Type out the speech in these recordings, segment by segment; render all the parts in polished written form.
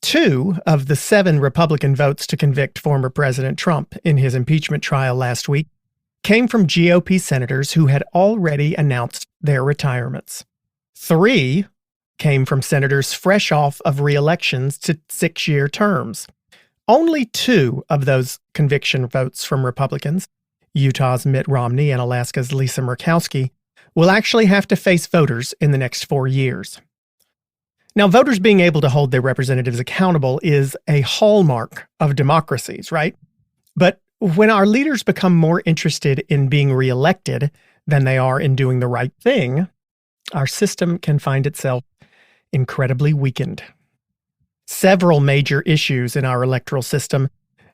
2 of the 7 Republican votes to convict former President Trump in his impeachment trial last week came from GOP senators who had already announced their retirements. 3 came from senators fresh off of re-elections to 6-year terms. Only 2 of those conviction votes from Republicans, Utah's Mitt Romney and Alaska's Lisa Murkowski, will actually have to face voters in the next 4 years. Now, voters being able to hold their representatives accountable is a hallmark of democracies, right? But when our leaders become more interested in being reelected than they are in doing the right thing, our system can find itself incredibly weakened. Several major issues in our electoral system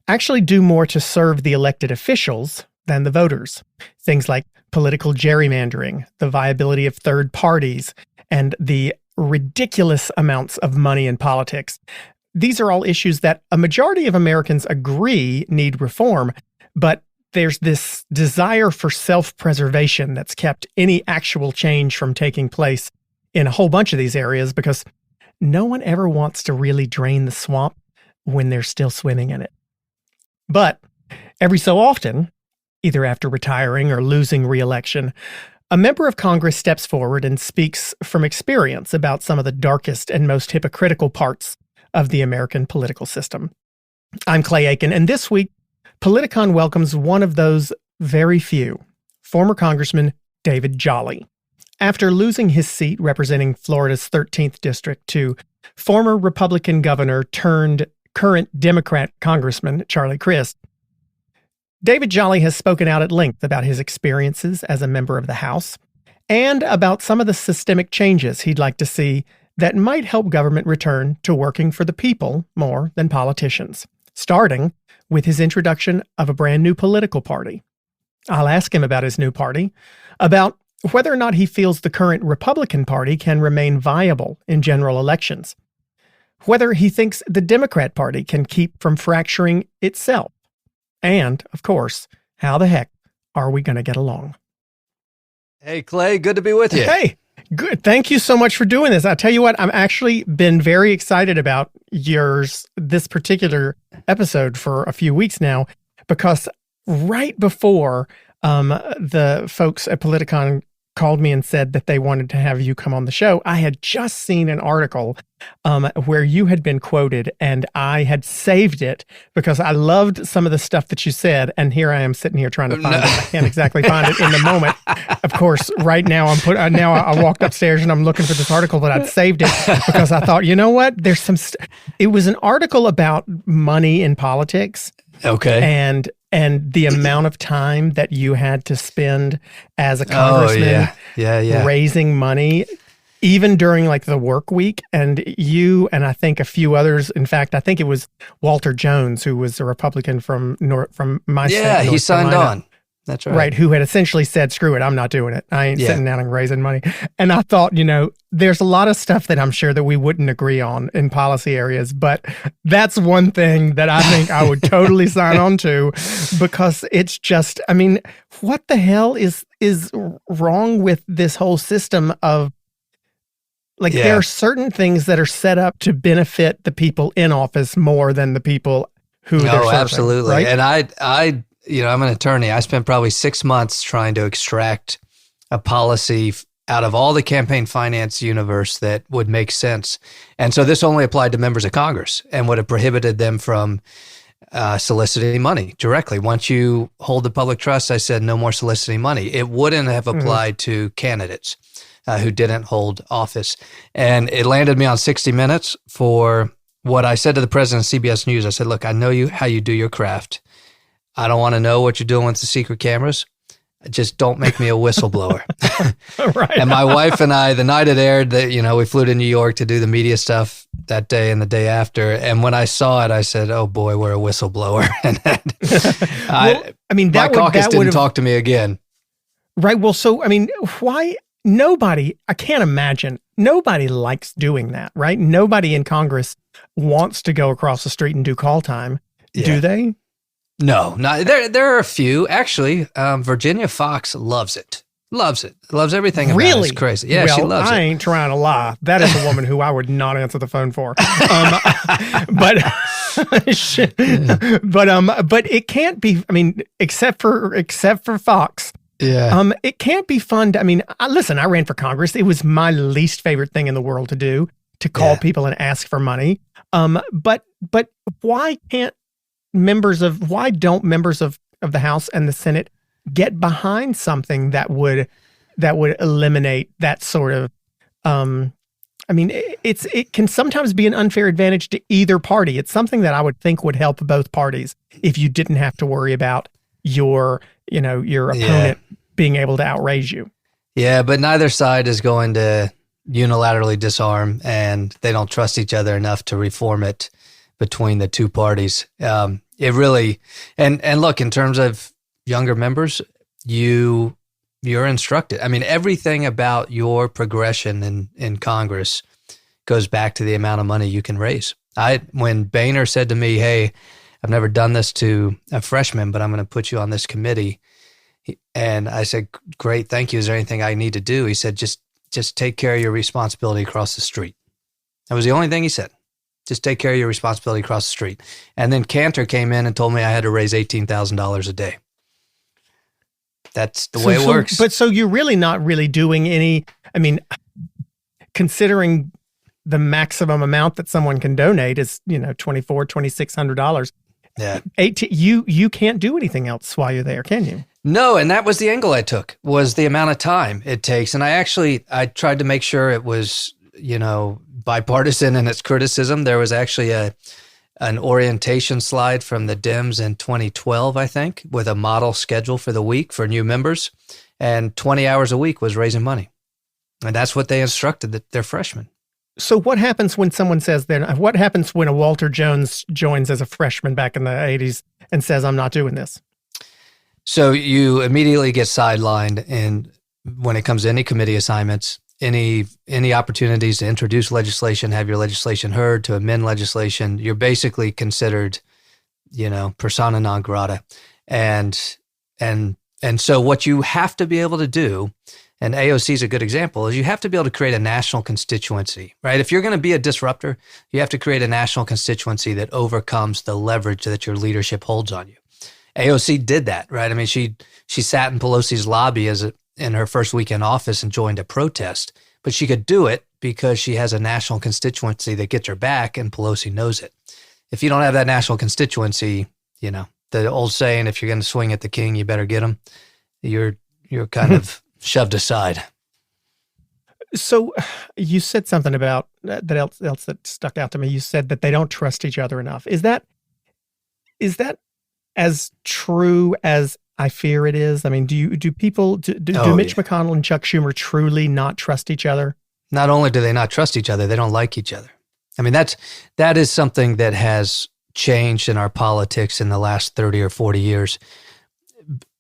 actually do more to serve the elected officials than the voters. Things like political gerrymandering, the viability of third parties, and the ridiculous amounts of money in politics. These are all issues that a majority of Americans agree need reform, but there's this desire for self-preservation that's kept any actual change from taking place in a whole bunch of these areas because no one ever wants to really drain the swamp when they're still swimming in it. But every so often, either after retiring or losing re-election, a member of Congress steps forward and speaks from experience about some of the darkest and most hypocritical parts of the American political system. I'm Clay Aiken, and this week, Politicon welcomes one of those very few, former Congressman David Jolly. After losing his seat representing Florida's 13th district to former Republican governor turned current Democrat Congressman Charlie Crist, David Jolly has spoken out at length about his experiences as a member of the House and about some of the systemic changes he'd like to see that might help government return to working for the people more than politicians, starting with his introduction of a brand new political party. I'll ask him about his new party, about whether or not he feels the current Republican Party can remain viable in general elections, whether he thinks the Democrat Party can keep from fracturing itself, and, of course, how the heck are we going to get along? Hey, Clay, good to be with you. Hey, good. Thank you so much for doing this. I'll tell you what, I'm actually been very excited about this particular episode for a few weeks now, because right before the folks at Politicon called me and said that they wanted to have you come on the show, I had just seen an article where you had been quoted, and I had saved it because I loved some of the stuff that you said. And here I am sitting here trying to find it. I can't exactly find it in the moment. Of course, right now I walked upstairs and I'm looking for this article, but I'd saved it because I thought, you know what? There's it was an article about money in politics. Okay. And the amount of time that you had to spend as a congressman raising money, even during like the work week. And you and I think a few others, in fact, I think it was Walter Jones, who was a Republican from my state. Yeah, he signed on. That's right. Right, who had essentially said, screw it, I'm not doing it. I ain't sitting down and raising money. And I thought, there's a lot of stuff that I'm sure that we wouldn't agree on in policy areas, but that's one thing that I think I would totally sign on to, because it's just, what the hell is wrong with this whole system of, there are certain things that are set up to benefit the people in office more than the people who they're serving, absolutely. Right? And I'm an attorney. I spent probably 6 months trying to extract a policy out of all the campaign finance universe that would make sense. And so this only applied to members of Congress and would have prohibited them from soliciting money directly. Once you hold the public trust, I said no more soliciting money. It wouldn't have applied to candidates who didn't hold office. And it landed me on 60 Minutes for what I said to the president of CBS News. I said, look, I know how you do your craft. I don't want to know what you're doing with the secret cameras. Just don't make me a whistleblower. Right. And my wife and I, the night it aired, we flew to New York to do the media stuff that day and the day after. And when I saw it, I said, "Oh boy, we're a whistleblower." And my caucus didn't talk to me again. Right. Well, so why? I can't imagine. Nobody likes doing that, right? Nobody in Congress wants to go across the street and do call time, do they? No, there are a few. Actually, Virginia Fox loves it. Loves it. Loves everything about it. Really? It's crazy. Yeah, well, she loves I it. ain't trying to lie. That is a woman who I would not answer the phone for. But but it can't be. I mean, except for Fox. Yeah. It can't be fun. I mean, listen, I ran for Congress. It was my least favorite thing in the world to do, to call people and ask for money. But why don't members of the House and the Senate get behind something that would eliminate that sort of, I mean, it can sometimes be an unfair advantage to either party. It's something that I would think would help both parties if you didn't have to worry about your opponent being able to outrage you. Yeah, but neither side is going to unilaterally disarm, and they don't trust each other enough to reform it between the two parties. It really, and look, in terms of younger members, you're instructed. I mean, everything about your progression in Congress goes back to the amount of money you can raise. When Boehner said to me, "Hey, I've never done this to a freshman, but I'm going to put you on this committee," and I said, "Great, thank you. Is there anything I need to do?" He said, "Just take care of your responsibility across the street." That was the only thing he said. Just take care of your responsibility across the street. And then Cantor came in and told me I had to raise $18,000 a day. That's the way it works. But so you're really not really doing any, I mean, considering the maximum amount that someone can donate is, $2,600. Yeah. You can't do anything else while you're there, can you? No, and that was the angle I took, was the amount of time it takes. And I tried to make sure it was, bipartisan in its criticism. There was actually an orientation slide from the Dems in 2012, I think, with a model schedule for the week for new members. And 20 hours a week was raising money. And that's what they instructed their freshmen. So what happens when someone says what happens when a Walter Jones joins as a freshman back in the 80s and says, "I'm not doing this"? So you immediately get sidelined, and when it comes to any committee assignments, any opportunities to introduce legislation, have your legislation heard, to amend legislation, you're basically considered, persona non grata. And so what you have to be able to do, and AOC is a good example, is you have to be able to create a national constituency, right? If you're going to be a disruptor, you have to create a national constituency that overcomes the leverage that your leadership holds on you. AOC did that, right? I mean, she sat in Pelosi's lobby in her first week in office and joined a protest, but she could do it because she has a national constituency that gets her back, and Pelosi knows it. If you don't have that national constituency, the old saying, if you're going to swing at the king, you better get him. You're kind of shoved aside. So you said something about that else that stuck out to me. You said that they don't trust each other enough. Is that as true as I fear it is? I mean, do Mitch McConnell and Chuck Schumer truly not trust each other? Not only do they not trust each other, they don't like each other. I mean, that is something that has changed in our politics in the last 30 or 40 years.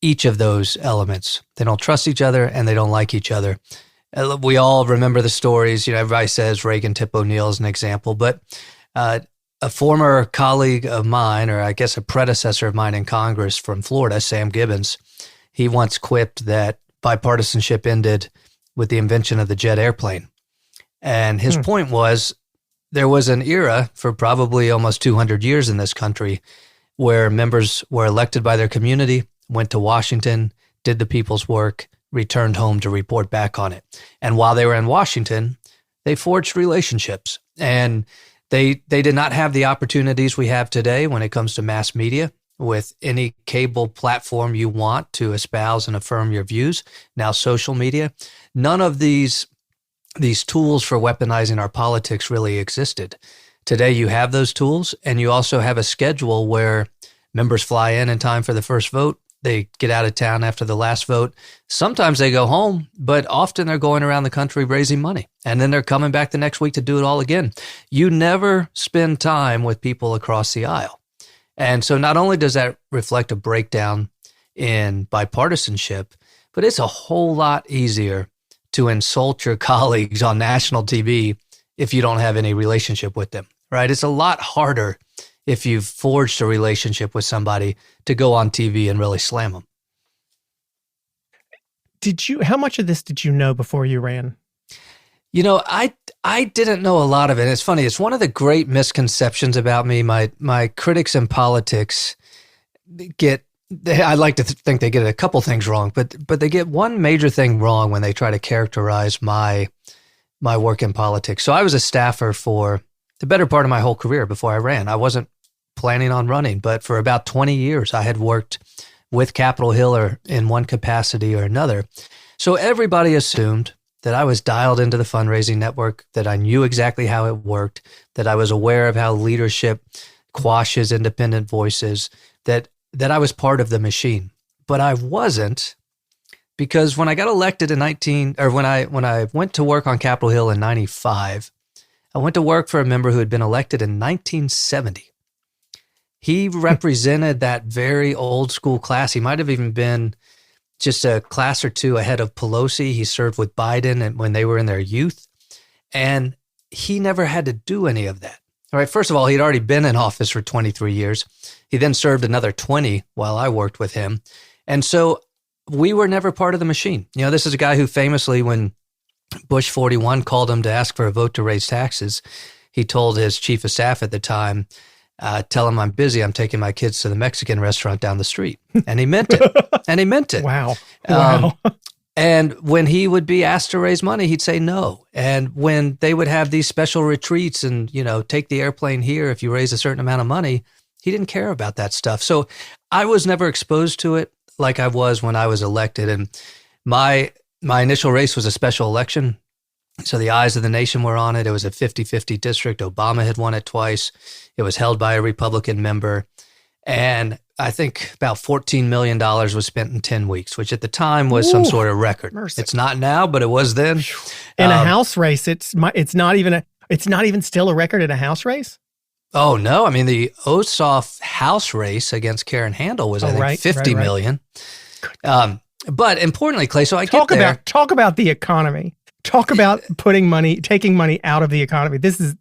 Each of those elements, they don't trust each other and they don't like each other. We all remember the stories. Everybody says Reagan, Tip O'Neill is an example, but a former colleague of mine, or I guess a predecessor of mine in Congress from Florida, Sam Gibbons, he once quipped that bipartisanship ended with the invention of the jet airplane. And his point was, there was an era for probably almost 200 years in this country where members were elected by their community, went to Washington, did the people's work, returned home to report back on it. And while they were in Washington, they forged relationships. And they did not have the opportunities we have today when it comes to mass media, with any cable platform you want to espouse and affirm your views. Now, social media, none of these tools for weaponizing our politics really existed. Today, you have those tools, and you also have a schedule where members fly in time for the first vote. They get out of town after the last vote. Sometimes they go home, but often they're going around the country raising money. And then they're coming back the next week to do it all again. You never spend time with people across the aisle. And so not only does that reflect a breakdown in bipartisanship, but it's a whole lot easier to insult your colleagues on national TV if you don't have any relationship with them, right? It's a lot harder if you've forged a relationship with somebody to go on TV and really slam them. How much of this did you know before you ran? I didn't know a lot of it. It's funny. It's one of the great misconceptions about me. My critics in politics I like to think they get a couple things wrong, but they get one major thing wrong when they try to characterize my work in politics. So I was a staffer for the better part of my whole career before I ran. I wasn't planning on running, but for about 20 years, I had worked with Capitol Hill or in one capacity or another. So everybody assumed that I was dialed into the fundraising network, that I knew exactly how it worked, that I was aware of how leadership quashes independent voices, that I was part of the machine. But I wasn't, because when I got elected when I went to work on Capitol Hill in 95, I went to work for a member who had been elected in 1970. He represented that very old school class. He might have even been just a class or two ahead of Pelosi. He served with Biden and when they were in their youth, and he never had to do any of that. All right. First of all, he'd already been in office for 23 years. He then served another 20 while I worked with him. And so we were never part of the machine. This is a guy who famously, when Bush 41 called him to ask for a vote to raise taxes, he told his chief of staff at the time, tell him I'm busy. I'm taking my kids to the Mexican restaurant down the street. And he meant it. Wow. And when he would be asked to raise money, he'd say no. And when they would have these special retreats and, take the airplane here if you raise a certain amount of money, he didn't care about that stuff. So I was never exposed to it like I was when I was elected. And my initial race was a special election. So the eyes of the nation were on it. It was a 50-50 district. Obama had won it twice. It was held by a Republican member. And I think about $14 million was spent in 10 weeks, which at the time was some sort of record. Mercy. It's not now, but it was then. In a House race, it's not even still a record in a House race? Oh, no. I mean, the Ossoff House race against Karen Handel was, I think, $50 million. But importantly, Clay, so I talk about the economy. Talk about taking money out of the economy. This is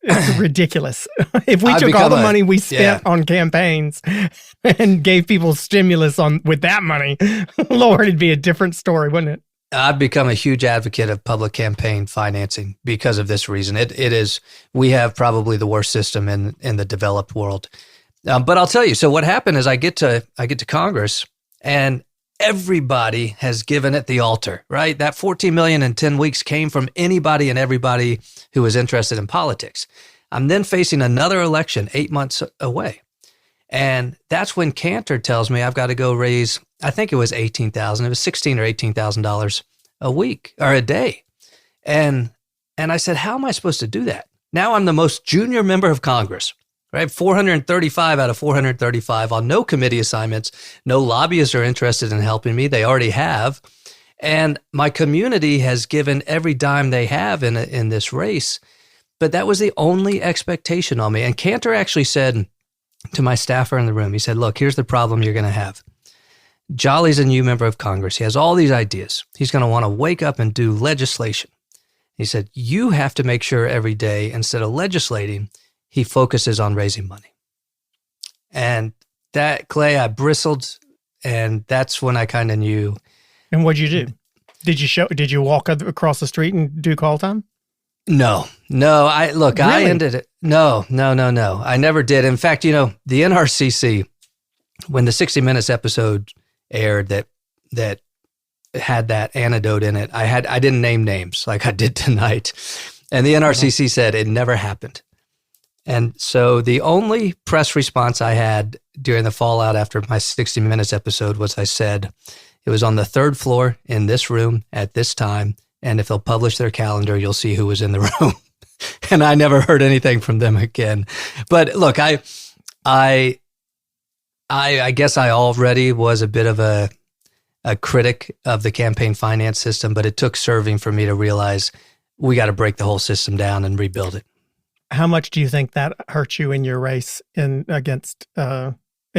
it's ridiculous. If we took all the money we spent on campaigns and gave people stimulus with that money, Lord, it'd be a different story, wouldn't it? I've become a huge advocate of public campaign financing because of this reason. We have probably the worst system in the developed world. But I'll tell you, so what happened is I get to Congress and everybody has given it the altar, right? That $14 million in 10 weeks came from anybody and everybody who was interested in politics. I'm then facing another election 8 months away. And that's when Cantor tells me I've got to go raise, I think it was $18,000. It was $16,000 or $18,000 a week or a day. And I said, how am I supposed to do that? Now I'm the most junior member of Congress, right? 435 out of 435 on no committee assignments. No lobbyists are interested in helping me. They already have. And my community has given every dime they have in this race. But that was the only expectation on me. And Cantor actually said to my staffer in the room, he said, look, here's the problem you're going to have. Jolly's a new member of Congress. He has all these ideas. He's going to want to wake up and do legislation. He said, you have to make sure every day, instead of legislating, he focuses on raising money. And that, Clay, I bristled, and that's when I kind of knew. And what'd you do? Did you walk across the street and do call time? No. Really? I ended it. No. I never did. In fact, the NRCC, when the 60 Minutes episode aired that had that anecdote in it, I didn't name names like I did tonight. And the NRCC said it never happened. And so the only press response I had during the fallout after my 60 Minutes episode was I said, it was on the third floor in this room at this time. And if they'll publish their calendar, you'll see who was in the room. And I never heard anything from them again. But look, I guess I already was a bit of a critic of the campaign finance system, but it took serving for me to realize we got to break the whole system down and rebuild it. How much do you think that hurt you in your race in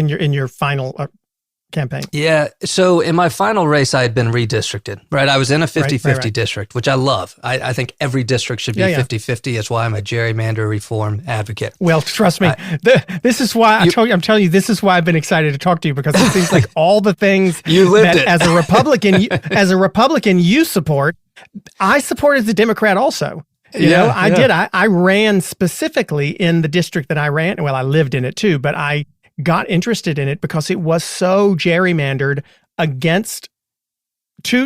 your final campaign? Yeah. So in my final race, I had been redistricted, right? I was in a 50-50 district, which I love. I think every district should be 50-50. It's why I'm a gerrymander reform advocate. Well, trust me, this is why I'm telling you, this is why I've been excited to talk to you, because it seems like all the things you lived it. As a Republican, you support. I support as a Democrat also. You know, I did. I ran specifically in the district that I ran. Well, I lived in it too, but I got interested in it because it was so gerrymandered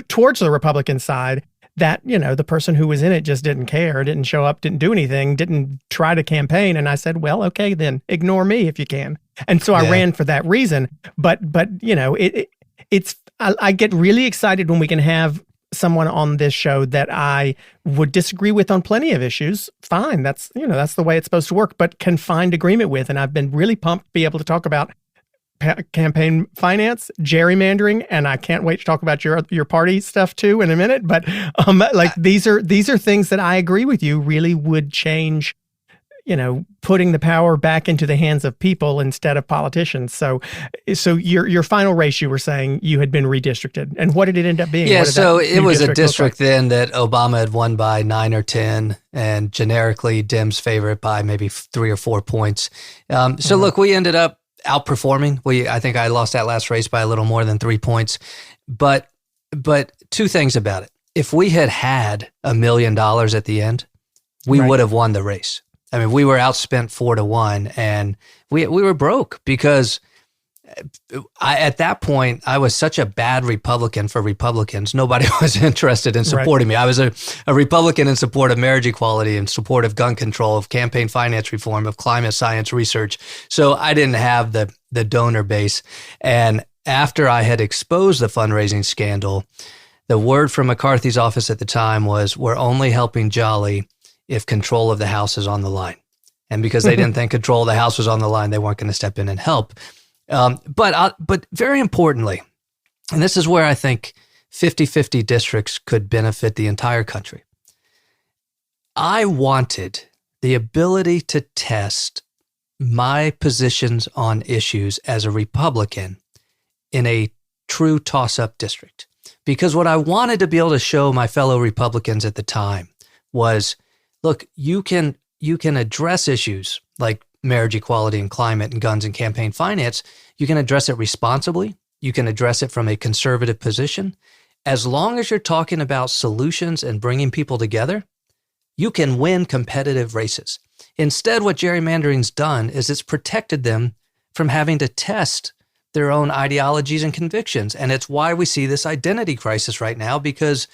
towards the Republican side that, you know, the person who was in it just didn't care, didn't show up, didn't do anything, didn't try to campaign. And I said, well, okay, then ignore me if you can. And so I ran for that reason. But you know, I get really excited when we can have someone on this show that I would disagree with on plenty of issues. Fine. That's the way it's supposed to work, but can find agreement with. And I've been really pumped to be able to talk about campaign finance, gerrymandering, and I can't wait to talk about your party stuff too in a minute. But these are things that I agree with you really would change, you know, putting the power back into the hands of people instead of politicians. So your final race, you were saying you had been redistricted, and what did it end up being? Yeah, so it was a district then that Obama had won by 9 or 10, and generically Dems favor it by maybe 3 or 4 points. Look, we ended up outperforming. I think I lost that last race by a little more than 3 points, but two things about it. If we had $1 million at the end, we would have won the race. I mean, we were outspent 4-1, and we were broke because at that point, I was such a bad Republican for Republicans. Nobody was interested in supporting me. I was a Republican in support of marriage equality, in support of gun control, of campaign finance reform, of climate science research. So I didn't have the donor base. And after I had exposed the fundraising scandal, the word from McCarthy's office at the time was, we're only helping Jolly if control of the House is on the line. And because they didn't think control of the House was on the line, they weren't going to step in and help. But very importantly, and this is where I think 50-50 districts could benefit the entire country, I wanted the ability to test my positions on issues as a Republican in a true toss-up district. Because what I wanted to be able to show my fellow Republicans at the time was, look, you can address issues like marriage equality and climate and guns and campaign finance. You can address it responsibly. You can address it from a conservative position. As long as you're talking about solutions and bringing people together, you can win competitive races. Instead, what gerrymandering's done is it's protected them from having to test their own ideologies and convictions. And it's why we see this identity crisis right now, because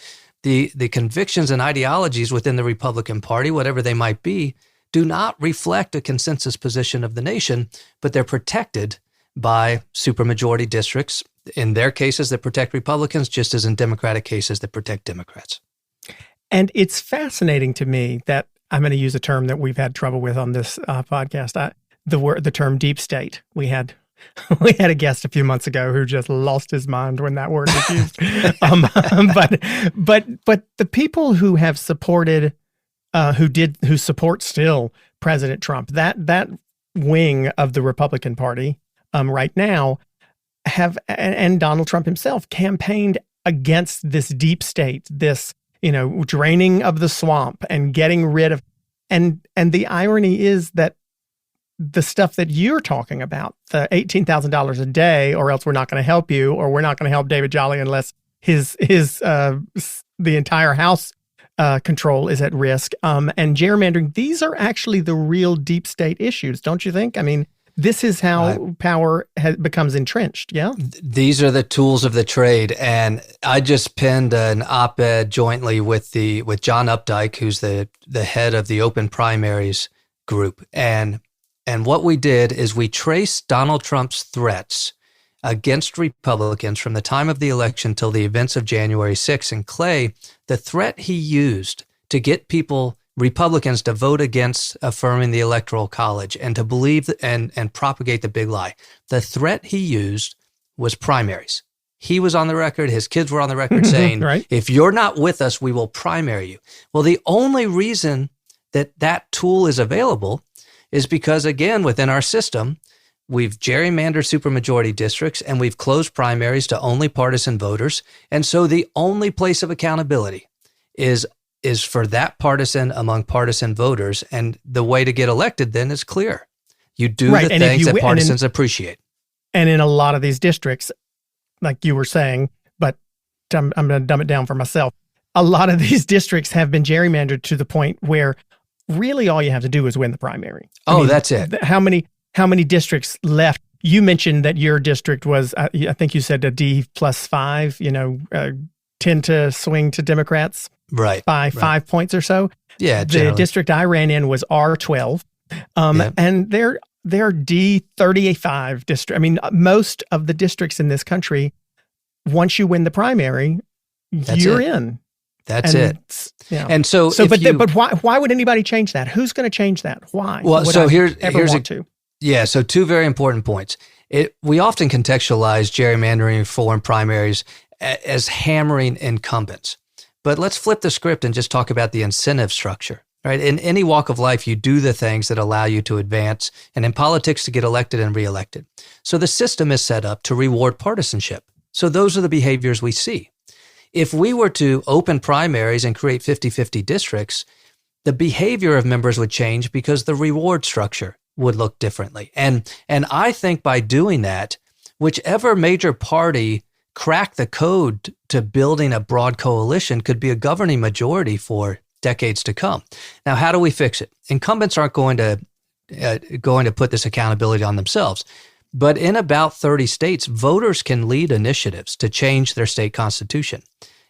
the convictions and ideologies within the Republican Party, whatever they might be, do not reflect a consensus position of the nation, but they're protected by supermajority districts, in their cases that protect Republicans, just as in Democratic cases that protect Democrats. And it's fascinating to me that I'm going to use a term that we've had trouble with on this podcast, the term deep state. We had a guest a few months ago who just lost his mind when that word was used. But the people who have supported, who support still President Trump, that wing of the Republican Party, right now and Donald Trump himself campaigned against this deep state, this, draining of the swamp and getting rid of, and the irony is that the stuff that you're talking about, the $18,000 a day, or else we're not going to help you, or we're not going to help David Jolly unless the entire House control is at risk, and gerrymandering, these are actually the real deep state issues, don't you think? I mean, this is how power becomes entrenched, yeah? These are the tools of the trade, and I just penned an op-ed jointly with John Updike, who's the head of the Open Primaries group, and what we did is we traced Donald Trump's threats against Republicans from the time of the election till the events of January 6th. And Clay, the threat he used to get Republicans to vote against affirming the Electoral College and to believe and propagate the big lie, the threat he used was primaries. He was on the record, his kids were on the record saying, right, if you're not with us, we will primary you. Well, the only reason that tool is available is because, again, within our system, we've gerrymandered supermajority districts, and we've closed primaries to only partisan voters. And so the only place of accountability is for that partisan among partisan voters. And the way to get elected then is clear. You do the things that partisans appreciate. And in a lot of these districts, like you were saying, but I'm going to dumb it down for myself. A lot of these districts have been gerrymandered to the point where really all you have to do is win the primary. That's it. How many districts left? You mentioned that your district was, I think you said a D+5, tend to swing to Democrats by 5 points or so. Yeah, the district I ran in was R12. And they're D35 district. I mean, most of the districts in this country, once you win the primary, you're in. That's it. Yeah. And so but why would anybody change that? Who's going to change that? Why? Well, so here's to? Yeah, so two very important points. We often contextualize gerrymandering reform primaries as hammering incumbents. But let's flip the script and just talk about the incentive structure. Right? In any walk of life, you do the things that allow you to advance, and in politics to get elected and reelected. So the system is set up to reward partisanship. So those are the behaviors we see. If we were to open primaries and create 50-50 districts, the behavior of members would change because the reward structure would look differently. And I think by doing that, whichever major party cracked the code to building a broad coalition could be a governing majority for decades to come. Now, how do we fix it? Incumbents aren't going to put this accountability on themselves. But in about 30 states, voters can lead initiatives to change their state constitution.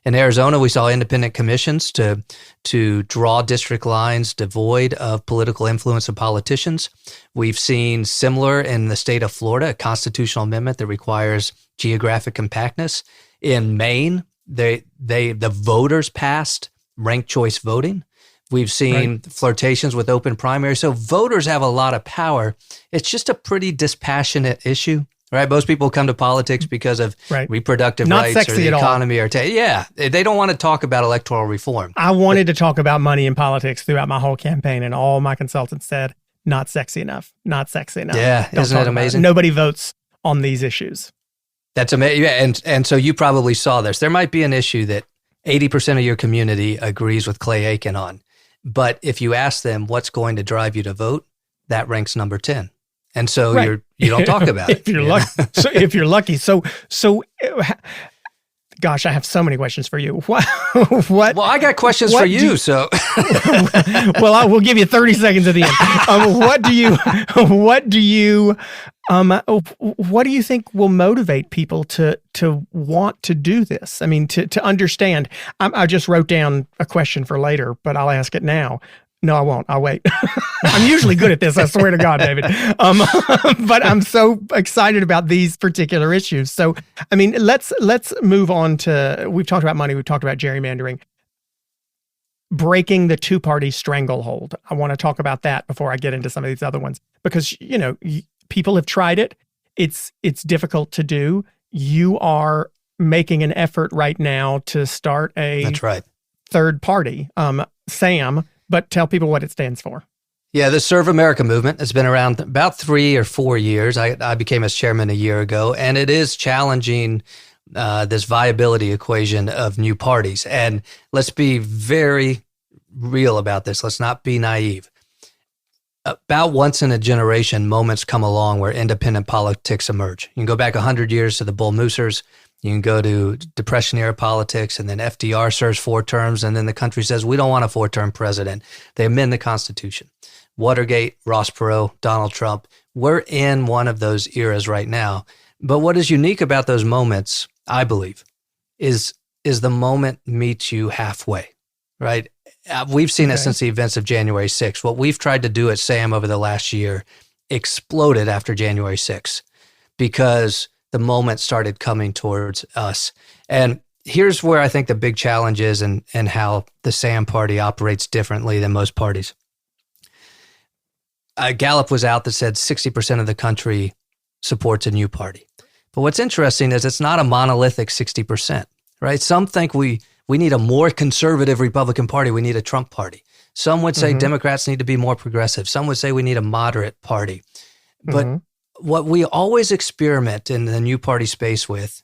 In Arizona, we saw independent commissions to draw district lines devoid of political influence of politicians. We've seen similar in the state of Florida, a constitutional amendment that requires geographic compactness. In Maine, the voters passed ranked choice voting. We've seen flirtations with open primaries. So voters have a lot of power. It's just a pretty dispassionate issue, right? Most people come to politics because of reproductive rights or the economy. They don't want to talk about electoral reform. I wanted to talk about money in politics throughout my whole campaign, and all my consultants said, not sexy enough, not sexy enough. Yeah, isn't it amazing? Nobody votes on these issues. That's amazing. Yeah, and so you probably saw this. There might be an issue that 80% of your community agrees with Clay Aiken on. But if you ask them what's going to drive you to vote, that ranks number 10. And so you don't talk about it. If you're lucky. So gosh, I have so many questions for you. What? Well, I got questions for you. Well, I will give you 30 seconds at the end. What do you think will motivate people to want to do this? I mean, to understand. I just wrote down a question for later, but I'll ask it now. No, I won't. I'll wait. I'm usually good at this. I swear to God, David. But I'm so excited about these particular issues. So, I mean, let's move on to, we've talked about money. We've talked about gerrymandering. Breaking the two-party stranglehold. I want to talk about that before I get into some of these other ones, because, people have tried it. It's difficult to do. You are making an effort right now to start a third party. SAM, but tell people what it stands for. Yeah, the Serve America movement has been around about 3 or 4 years. I became its chairman a year ago, and it is challenging this viability equation of new parties. And let's be very real about this. Let's not be naive. About once in a generation, moments come along where independent politics emerge. You can go back 100 years to the Bull Moosers. You can go to Depression-era politics, and then FDR serves 4 terms, and then the country says, we don't want a 4-term president. They amend the Constitution. Watergate, Ross Perot, Donald Trump. We're in one of those eras right now. But what is unique about those moments, I believe, is the moment meets you halfway, right? We've seen it since the events of January 6th. What we've tried to do at SAM over the last year exploded after January 6th because the moment started coming towards us. And here's where I think the big challenge is and how the SAM party operates differently than most parties. Gallup was out that said 60% of the country supports a new party. But what's interesting is it's not a monolithic 60%, right? Some think we need a more conservative Republican Party. We need a Trump party. Some would say Democrats need to be more progressive. Some would say we need a moderate party. But what we always experiment in the new party space with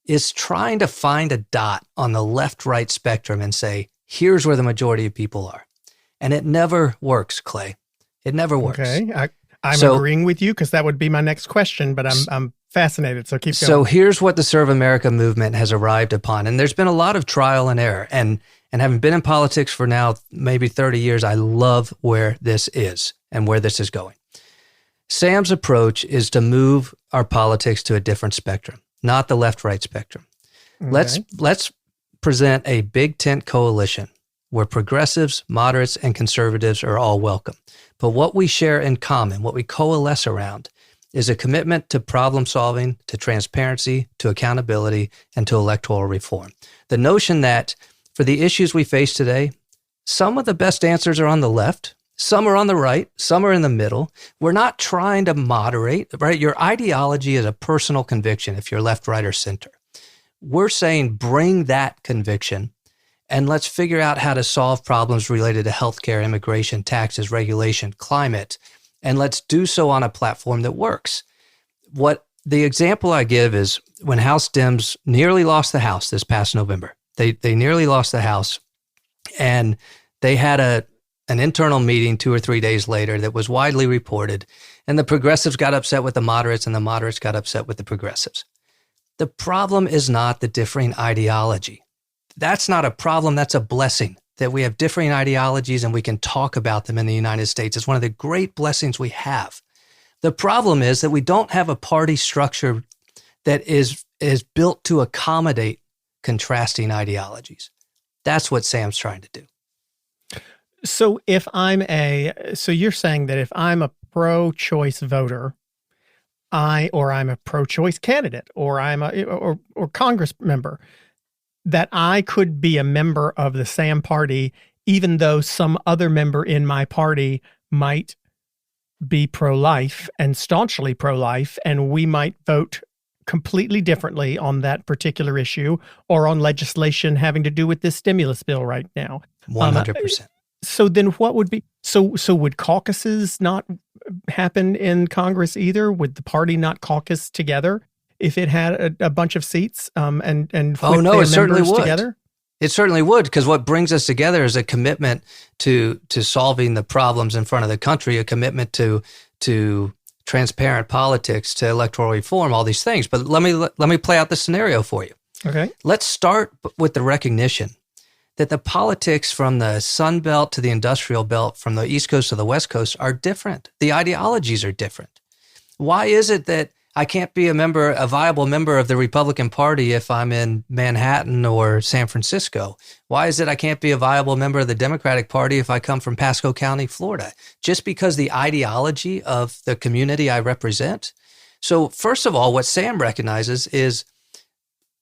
is trying to find a dot on the left-right spectrum and say, here's where the majority of people are. And it never works, Clay. It never works. Okay. I'm agreeing with you because that would be my next question, but I'm fascinated. So keep going. So here's what the Serve America movement has arrived upon. And there's been a lot of trial and error. And having been in politics for now maybe 30 years, I love where this is and where this is going. Sam's approach is to move our politics to a different spectrum, not the left-right spectrum. Okay. Let's present a big tent coalition where progressives, moderates, and conservatives are all welcome. But what we share in common, what we coalesce around, is a commitment to problem solving, to transparency, to accountability, and to electoral reform. The notion that for the issues we face today, some of the best answers are on the left, some are on the right, some are in the middle. We're not trying to moderate, right? Your ideology is a personal conviction if you're left, right, or center. We're saying bring that conviction and let's figure out how to solve problems related to healthcare, immigration, taxes, regulation, climate, and let's do so on a platform that works. What the example I give is when House Dems nearly lost the House this past November. They nearly lost the House, and they had an internal meeting 2 or 3 days later that was widely reported, and the progressives got upset with the moderates, and the moderates got upset with the progressives. The problem is not the differing ideology. That's not a problem, that's a blessing, that we have differing ideologies and we can talk about them in the United States. It's one of the great blessings we have. The problem is that we don't have a party structure that is built to accommodate contrasting ideologies. That's what Sam's trying to do. So so you're saying that if I'm a pro-choice voter, or I'm a pro-choice candidate, or I'm or Congress member, that I could be a member of the Sam party, even though some other member in my party might be pro-life and staunchly pro-life, and we might vote completely differently on that particular issue or on legislation having to do with this stimulus bill right now. 100%. So then what would be, so would caucuses not happen in Congress either? Would the party not caucus together if it had a bunch of seats and oh no, it certainly would. Together? It certainly would, because what brings us together is a commitment to solving the problems in front of the country, a commitment to transparent politics, to electoral reform, all these things. But let me play out the scenario for you. Okay. Let's start with the recognition that the politics from the Sun Belt to the Industrial Belt, from the East Coast to the West Coast are different. The ideologies are different. Why is it that I can't be a viable member of the Republican Party if I'm in Manhattan or San Francisco? Why is it I can't be a viable member of the Democratic Party if I come from Pasco County, Florida? Just because the ideology of the community I represent? So first of all, what Sam recognizes is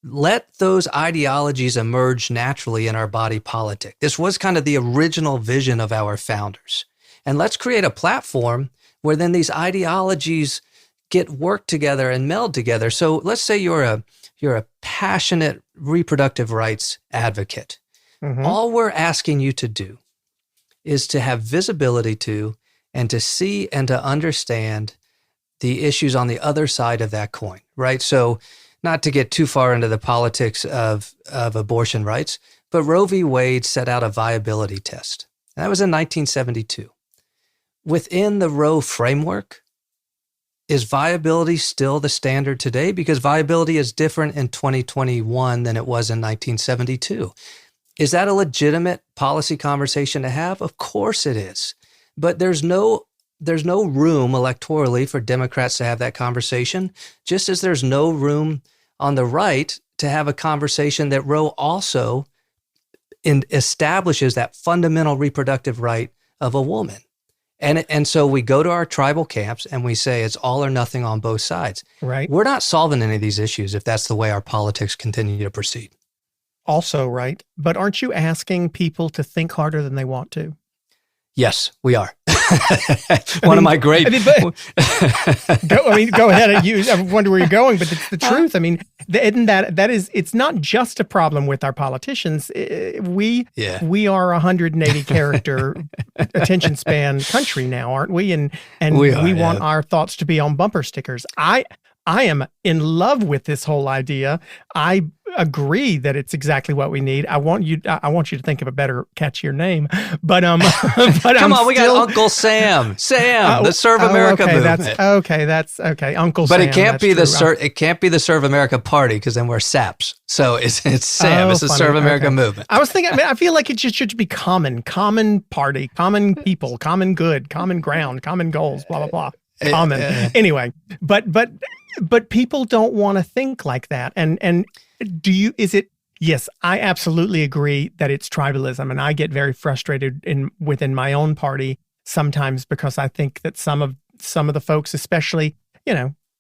let those ideologies emerge naturally in our body politic. This was kind of the original vision of our founders. And let's create a platform where then these ideologies get worked together and meld together. So let's say you're a passionate reproductive rights advocate. Mm-hmm. All we're asking you to do is to have visibility to and to see and to understand the issues on the other side of that coin, right? So not to get too far into the politics of abortion rights, but Roe v. Wade set out a viability test. And that was in 1972. Within the Roe framework, is viability still the standard today? Because viability is different in 2021 than it was in 1972. Is that a legitimate policy conversation to have? Of course it is. But there's no room electorally for Democrats to have that conversation, just as there's no room on the right to have a conversation that Roe also establishes that fundamental reproductive right of a woman. And so we go to our tribal camps and we say it's all or nothing on both sides. Right. We're not solving any of these issues if that's the way our politics continue to proceed. Also, right. But aren't you asking people to think harder than they want to? Yes, we are. One of my great. Go ahead. I wonder where you're going, but it's the truth. I mean, it's not just a problem with our politicians. We are 180 character attention span country now, aren't we? And we want our thoughts to be on bumper stickers. I am in love with this whole idea. I agree that it's exactly what we need. I want you to think of a better, catchier name. But come on, we got Uncle Sam, the Serve America movement. That's okay, Uncle Sam. But it can't be it can't be the Serve America Party, because then we're SAPs. So it's Sam. It's the Serve America movement. I was thinking. I feel like it just should be common party, common people, common good, common ground, common goals, blah blah blah. Common. Anyway, but people don't want to think like that. And yes, I absolutely agree that it's tribalism. And I get very frustrated within my own party sometimes, because I think that some of the folks, especially,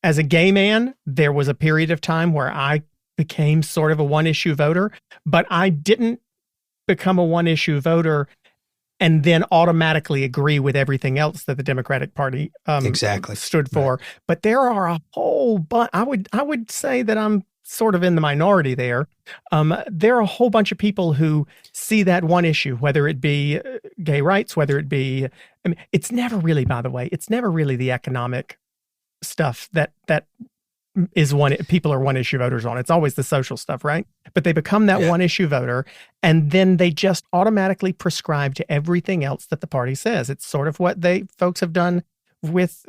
as a gay man, there was a period of time where I became sort of a one-issue voter, but I didn't become a one-issue voter and then automatically agree with everything else that the Democratic Party stood for. Right. But there are a whole bunch. I would say that I'm sort of in the minority there. There are a whole bunch of people who see that one issue, whether it be gay rights, whether it be, it's never really, by the way, it's never really the economic stuff that is people are one issue voters on. It's always the social stuff, right? But they become that one issue voter, and then they just automatically prescribe to everything else that the party says. It's sort of what folks have done with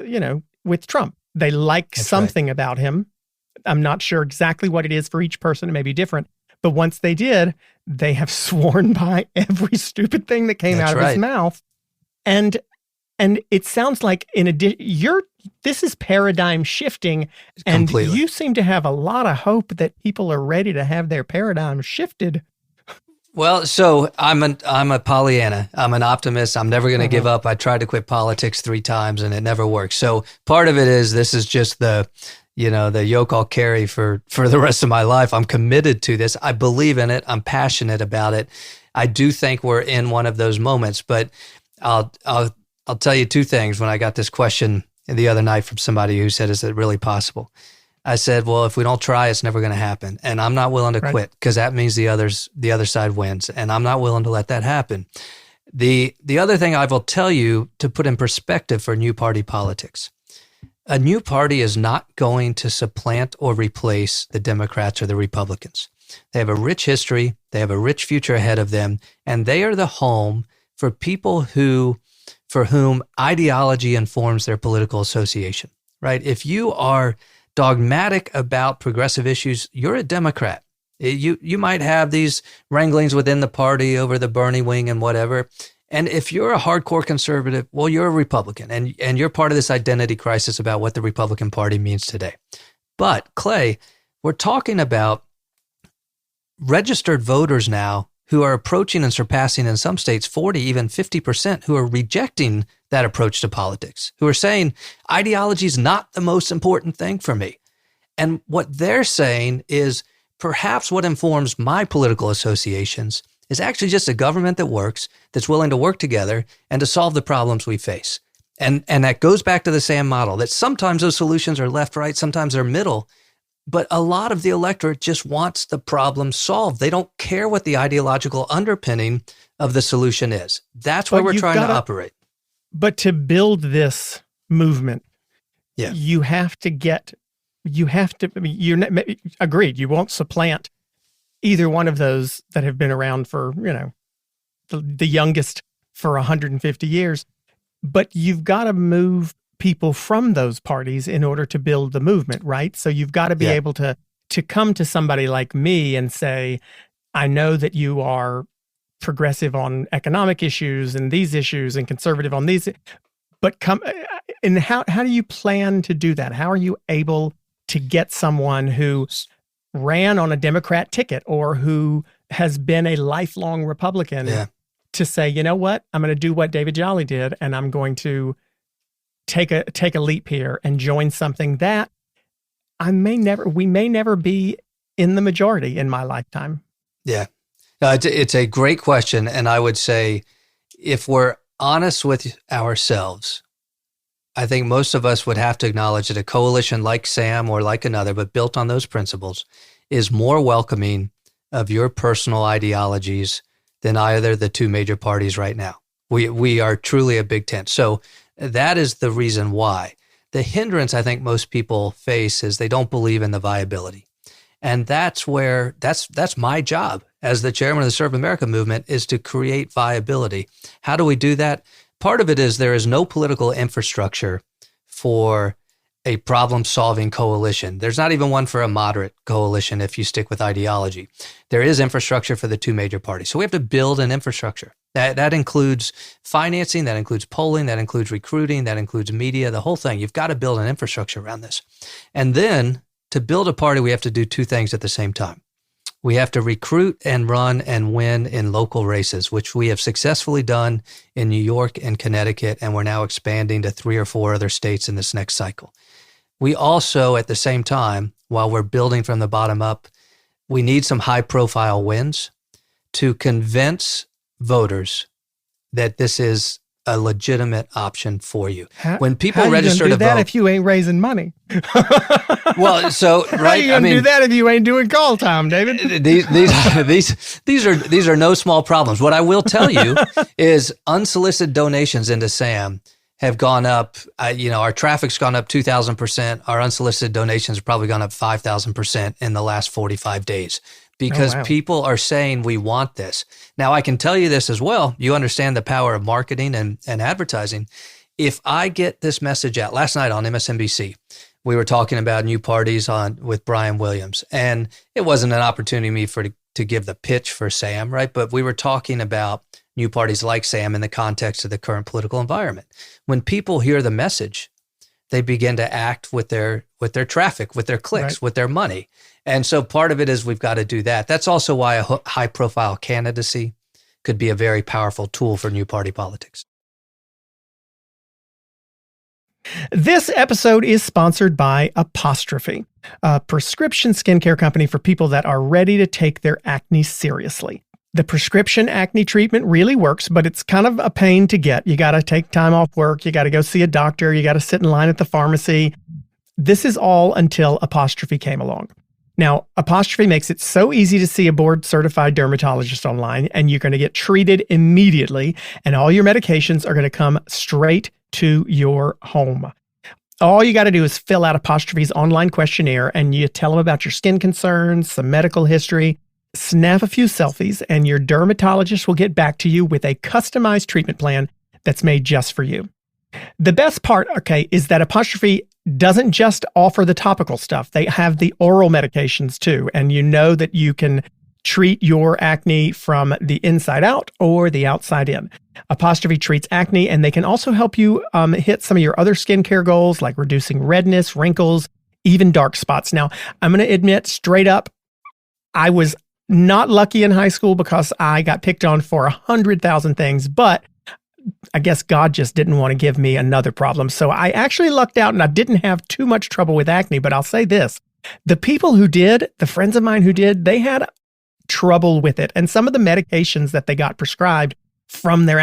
Trump. They like something about him. I'm not sure exactly what it is for each person. It may be different, but once they did, they have sworn by every stupid thing that came out of his mouth. And it sounds like this is paradigm shifting, and completely. You seem to have a lot of hope that people are ready to have their paradigm shifted. Well, so I'm a Pollyanna. I'm an optimist. I'm never going to give up. I tried to quit politics 3 times and it never worked. So part of it is this is just the yoke I'll carry for the rest of my life. I'm committed to this. I believe in it. I'm passionate about it. I do think we're in one of those moments, but I'll tell you 2 things. When I got this question the other night from somebody who said, is it really possible? I said, well, if we don't try, it's never going to happen. And I'm not willing to quit, because that means the other side wins. And I'm not willing to let that happen. The other thing I will tell you to put in perspective for new party politics, a new party is not going to supplant or replace the Democrats or the Republicans. They have a rich history. They have a rich future ahead of them. And they are the home for people for whom ideology informs their political association, right? If you are dogmatic about progressive issues, you're a Democrat. You might have these wranglings within the party over the Bernie wing and whatever. And if you're a hardcore conservative, well, you're a Republican, and you're part of this identity crisis about what the Republican Party means today. But Clay, we're talking about registered voters now who are approaching and surpassing in some states 40, even 50%, who are rejecting that approach to politics, who are saying ideology is not the most important thing for me. And what they're saying is perhaps what informs my political associations is actually just a government that works, that's willing to work together and to solve the problems we face. And that goes back to the Sam model, that sometimes those solutions are left, right, sometimes they're middle. But a lot of the electorate just wants the problem solved. They don't care what the ideological underpinning of the solution is. That's where we're trying to operate. But to build this movement, you have to, agreed, you won't supplant either one of those that have been around for, the youngest for 150 years. But you've got to move people from those parties in order to build the movement, right? So you've got to be able to come to somebody like me and say, I know that you are progressive on economic issues and these issues and conservative on these, but and how do you plan to do that? How are you able to get someone who ran on a Democrat ticket or who has been a lifelong Republican to say, you know what, I'm going to do what David Jolly did, and I'm going to take a leap here and join something that we may never be in the majority in my lifetime. Yeah. It's a great question. And I would say if we're honest with ourselves, I think most of us would have to acknowledge that a coalition like SAM or like another, but built on those principles, is more welcoming of your personal ideologies than either the two major parties right now. We are truly a big tent. So that is the reason why. The hindrance I think most people face is they don't believe in the viability. And that's my job as the chairman of the Serve America movement, is to create viability. How do we do that? Part of it is there is no political infrastructure for a problem-solving coalition. There's not even one for a moderate coalition if you stick with ideology. There is infrastructure for the two major parties. So we have to build an infrastructure. That includes financing, that includes polling, that includes recruiting, that includes media, the whole thing. You've got to build an infrastructure around this. And then to build a party, we have to do two things at the same time. We have to recruit and run and win in local races, which we have successfully done in New York and Connecticut, and we're now expanding to 3 or 4 other states in this next cycle. We also, at the same time, while we're building from the bottom up, we need some high-profile wins to convince voters that this is a legitimate option for you. When people register to vote, how you gonna do that if you ain't raising money? Well, so right, how you gonna do that if you ain't doing call time, David? These are no small problems. What I will tell you is unsolicited donations into SAM have gone up. Our traffic's gone up 2,000%. Our unsolicited donations have probably gone up 5,000% in the last 45 days. Because people are saying we want this. Now, I can tell you this as well. You understand the power of marketing and advertising. If I get this message out, last night on MSNBC, we were talking about new parties with Brian Williams. And it wasn't an opportunity for me to give the pitch for SAM, right? But we were talking about new parties like SAM in the context of the current political environment. When people hear the message, they begin to act with their traffic, with their clicks, with their money. And so part of it is we've got to do that. That's also why a high-profile candidacy could be a very powerful tool for new party politics. This episode is sponsored by Apostrophe, a prescription skincare company for people that are ready to take their acne seriously. The prescription acne treatment really works, but it's kind of a pain to get. You got to take time off work. You got to go see a doctor. You got to sit in line at the pharmacy. This is all until Apostrophe came along. Now, Apostrophe makes it so easy to see a board-certified dermatologist online, and you're going to get treated immediately, and all your medications are going to come straight to your home. All you got to do is fill out Apostrophe's online questionnaire, and you tell them about your skin concerns, some medical history, snap a few selfies, and your dermatologist will get back to you with a customized treatment plan that's made just for you. The best part, is that Apostrophe doesn't just offer the topical stuff. They have the oral medications too. And you know that you can treat your acne from the inside out or the outside in. Apostrophe treats acne, and they can also help you hit some of your other skincare goals, like reducing redness, wrinkles, even dark spots. Now, I'm going to admit straight up, I was not lucky in high school because I got picked on for 100,000 things, but I guess God just didn't want to give me another problem. So I actually lucked out and I didn't have too much trouble with acne. But I'll say this, the people who did, the friends of mine who did, they had trouble with it. And some of the medications that they got prescribed from their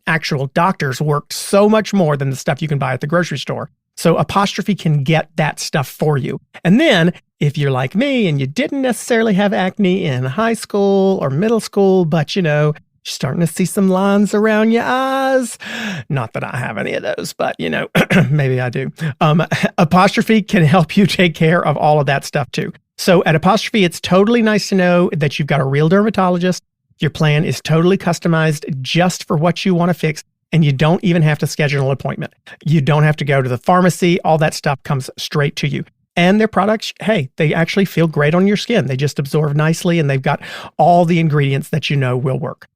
actual doctors worked so much more than the stuff you can buy at the grocery store. So Apostrophe can get that stuff for you. And then if you're like me and you didn't necessarily have acne in high school or middle school, but you're starting to see some lines around your eyes. Not that I have any of those, but maybe I do. Apostrophe can help you take care of all of that stuff too. So at Apostrophe, it's totally nice to know that you've got a real dermatologist. Your plan is totally customized just for what you want to fix. And you don't even have to schedule an appointment. You don't have to go to the pharmacy. All that stuff comes straight to you. And their products, they actually feel great on your skin. They just absorb nicely, and they've got all the ingredients that will work.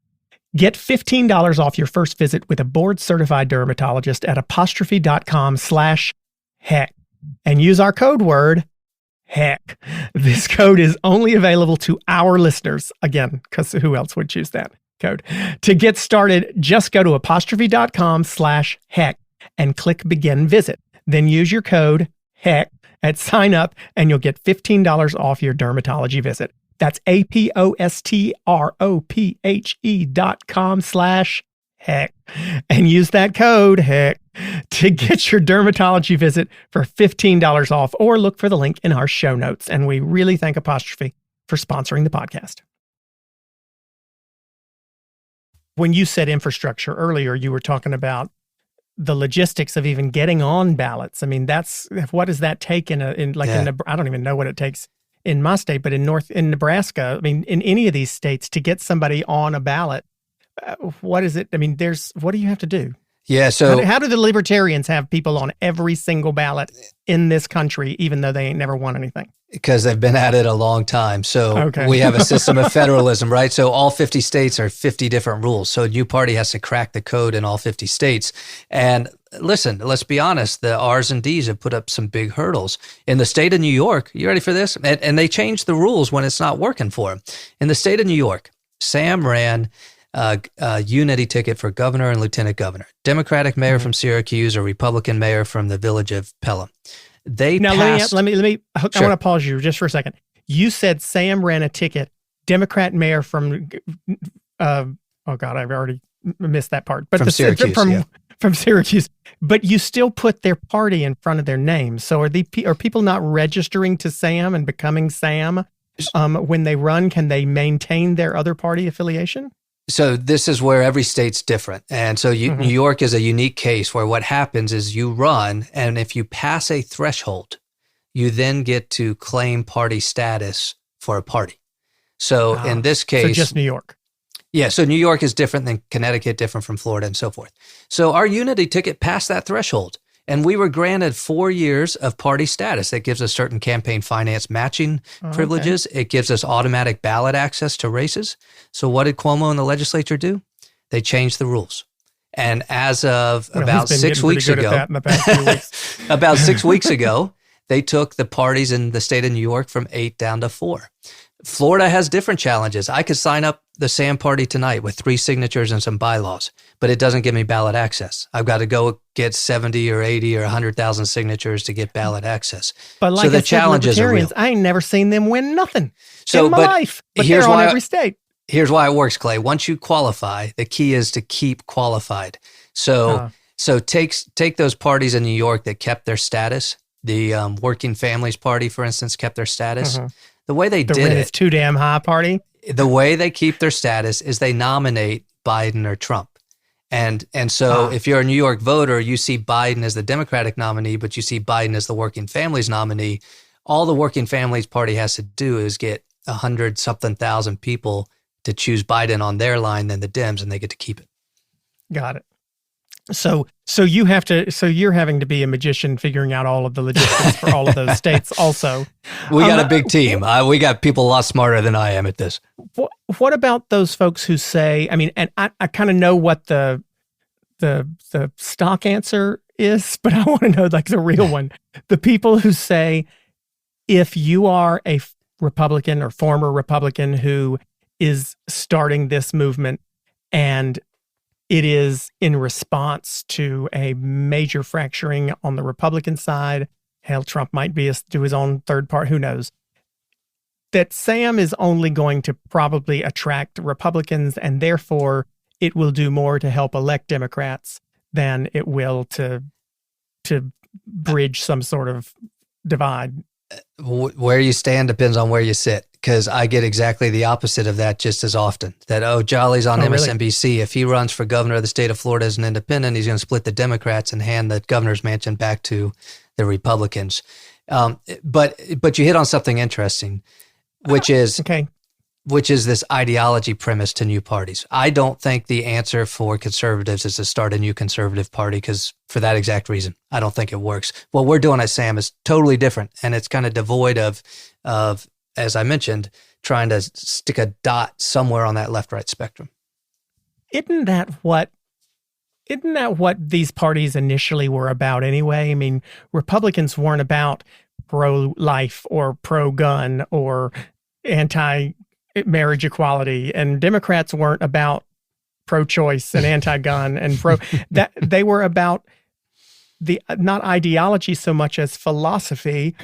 Get $15 off your first visit with a board-certified dermatologist at apostrophe.com/heck and use our code word heck. This code is only available to our listeners. Again, because who else would choose that code? To get started, just go to apostrophe.com/heck and click begin visit. Then use your code heck at sign up and you'll get $15 off your dermatology visit. That's apostrophe.com/heck. heck, and use that code heck to get your dermatology visit for $15 off, or look for the link in our show notes. And we really thank Apostrophe for sponsoring the podcast. When you said infrastructure earlier, you were talking about the logistics of even getting on ballots. I mean, what does that take in I don't even know what it takes in my state, but in Nebraska, I mean, in any of these states, to get somebody on a ballot, what is it? I mean, what do you have to do? Yeah. So how do the libertarians have people on every single ballot in this country, even though they ain't never won anything? Because they've been at it a long time. So we have a system of federalism, right? So all 50 states are 50 different rules. So a new party has to crack the code in all 50 states. And listen, let's be honest, the R's and D's have put up some big hurdles. In the state of New York, you ready for this? And they change the rules when it's not working for them. In the state of New York, Sam ran a unity ticket for governor and lieutenant governor, Democratic mayor from Syracuse, or Republican mayor from the village of Pelham. Let me. Sure. I want to pause you just for a second. You said Sam ran a ticket, Democrat mayor from. Oh God, I've already missed that part. But from Syracuse, from Syracuse. But you still put their party in front of their name. So are people not registering to Sam and becoming Sam when they run? Can they maintain their other party affiliation? So this is where every state's different. And so New York is a unique case where what happens is you run, and if you pass a threshold, you then get to claim party status for a party. So in this case— So just New York. Yeah, so New York is different than Connecticut, different from Florida, and so forth. So our unity ticket passed that threshold, and we were granted 4 years of party status. That gives us certain campaign finance matching privileges. It gives us automatic ballot access to races. So what did Cuomo and the legislature do? They changed the rules. And as of about 6 weeks ago, about 6 weeks ago, they took the parties in the state of New York from 8 down to 4. Florida has different challenges. I could sign up the Sam party tonight with 3 signatures and some bylaws, but it doesn't give me ballot access. I've got to go get 70 or 80 or 100,000 signatures to get ballot access. But like the challenges are real. I ain't never seen them win nothing in my life. But they're on every state. Here's why it works, Clay. Once you qualify, the key is to keep qualified. So take those parties in New York that kept their status. The Working Families Party, for instance, kept their status. The way they did it— It's too damn high party. The way they keep their status is they nominate Biden or Trump. And so if you're a New York voter, you see Biden as the Democratic nominee, but you see Biden as the Working Families nominee. All the Working Families Party has to do is get 100-something thousand people to choose Biden on their line, then the Dems, and they get to keep it. Got it. So you're having to be a magician figuring out all of the logistics for all of those states also. We got a big team. We got people a lot smarter than I am at this. What about those folks who say, I mean, and I kind of know what the stock answer is, but I want to know like the real one. The people who say, if you are a Republican or former Republican who is starting this movement and it is in response to a major fracturing on the Republican side. Hell, Trump might do his own third part. Who knows? That Sam is only going to probably attract Republicans, and therefore it will do more to help elect Democrats than it will to bridge some sort of divide. Where you stand depends on where you sit, because I get exactly the opposite of that just as often. That, Jolly's on MSNBC. Really? If he runs for governor of the state of Florida as an independent, he's going to split the Democrats and hand the governor's mansion back to the Republicans. But you hit on something interesting, which is this ideology premise to new parties. I don't think the answer for conservatives is to start a new conservative party, because for that exact reason, I don't think it works. What we're doing at Sam is totally different, and it's kind of devoid of, as I mentioned, trying to stick a dot somewhere on that left-right spectrum. Isn't that what these parties initially were about anyway? I mean, Republicans weren't about pro-life or pro-gun or anti-marriage equality, and Democrats weren't about pro-choice and anti-gun and that they were about the not ideology so much as philosophy.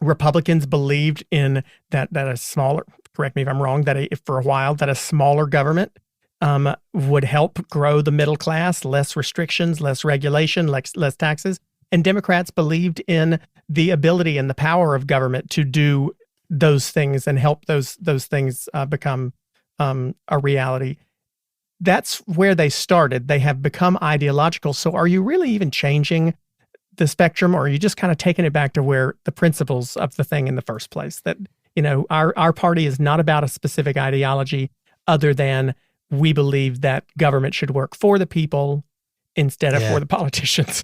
Republicans believed in that a smaller, correct me if I'm wrong, for a while that a smaller government would help grow the middle class, less restrictions, less regulation, less taxes. And Democrats believed in the ability and the power of government to do those things and help those things become a reality. That's where they started. They have become ideological. So are you really even changing the spectrum, or are you just kind of taking it back to where the principles of the thing in the first place? That, our party is not about a specific ideology other than we believe that government should work for the people instead of for the politicians.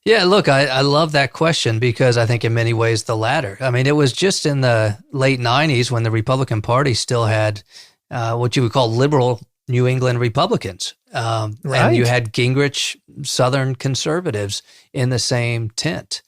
Yeah, look, I love that question because I think in many ways the latter. I mean, it was just in the late 90s when the Republican Party still had what you would call liberal New England Republicans. Right. And you had Gingrich Southern conservatives in the same tent.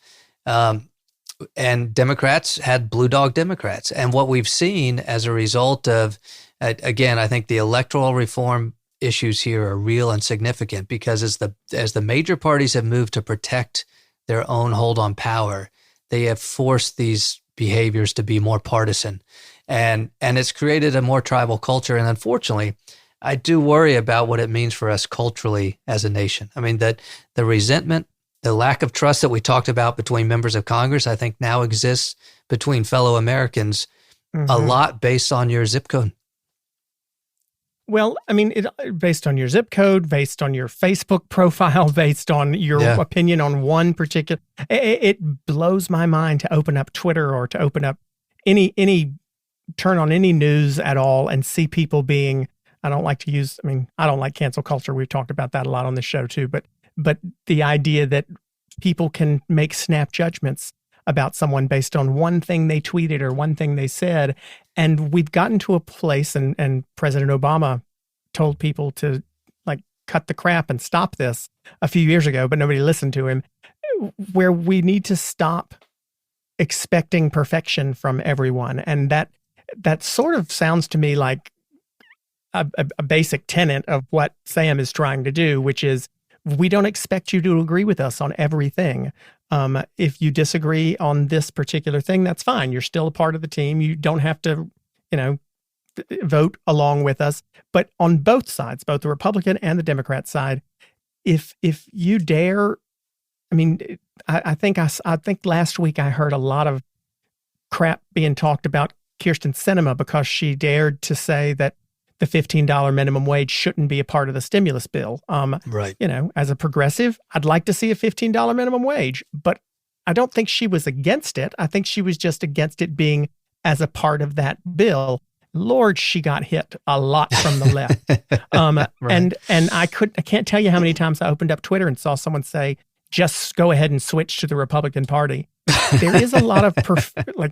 And Democrats had blue dog Democrats. And what we've seen as a result of, again, I think the electoral reform issues here are real and significant because as the major parties have moved to protect their own hold on power, they have forced these behaviors to be more partisan. And it's created a more tribal culture. And unfortunately, I do worry about what it means for us culturally as a nation. I mean, that the resentment, the lack of trust that we talked about between members of Congress, I think now exists between fellow Americans, a lot based on your zip code. Well, I mean, based on your zip code, based on your Facebook profile, based on your opinion on one particular, it blows my mind to open up Twitter or to open up turn on any news at all and see people being, I don't like cancel culture. We've talked about that a lot on this show too, but the idea that people can make snap judgments about someone based on one thing they tweeted or one thing they said. And we've gotten to a place, and President Obama told people to cut the crap and stop this a few years ago, but nobody listened to him, where we need to stop expecting perfection from everyone. And that sort of sounds to me like a basic tenet of what Sam is trying to do, which is we don't expect you to agree with us on everything. If you disagree on this particular thing, that's fine. You're still a part of the team. You don't have to, vote along with us. But on both sides, both the Republican and the Democrat side, if you dare, I think last week I heard a lot of crap being talked about Kyrsten Sinema because she dared to say that the $15 minimum wage shouldn't be a part of the stimulus bill. Right. As a progressive, I'd like to see a $15 minimum wage, but I don't think she was against it. I think she was just against it being as a part of that bill. Lord, she got hit a lot from the left. Right. And I can't tell you how many times I opened up Twitter and saw someone say, just go ahead and switch to the Republican Party. There is a lot of,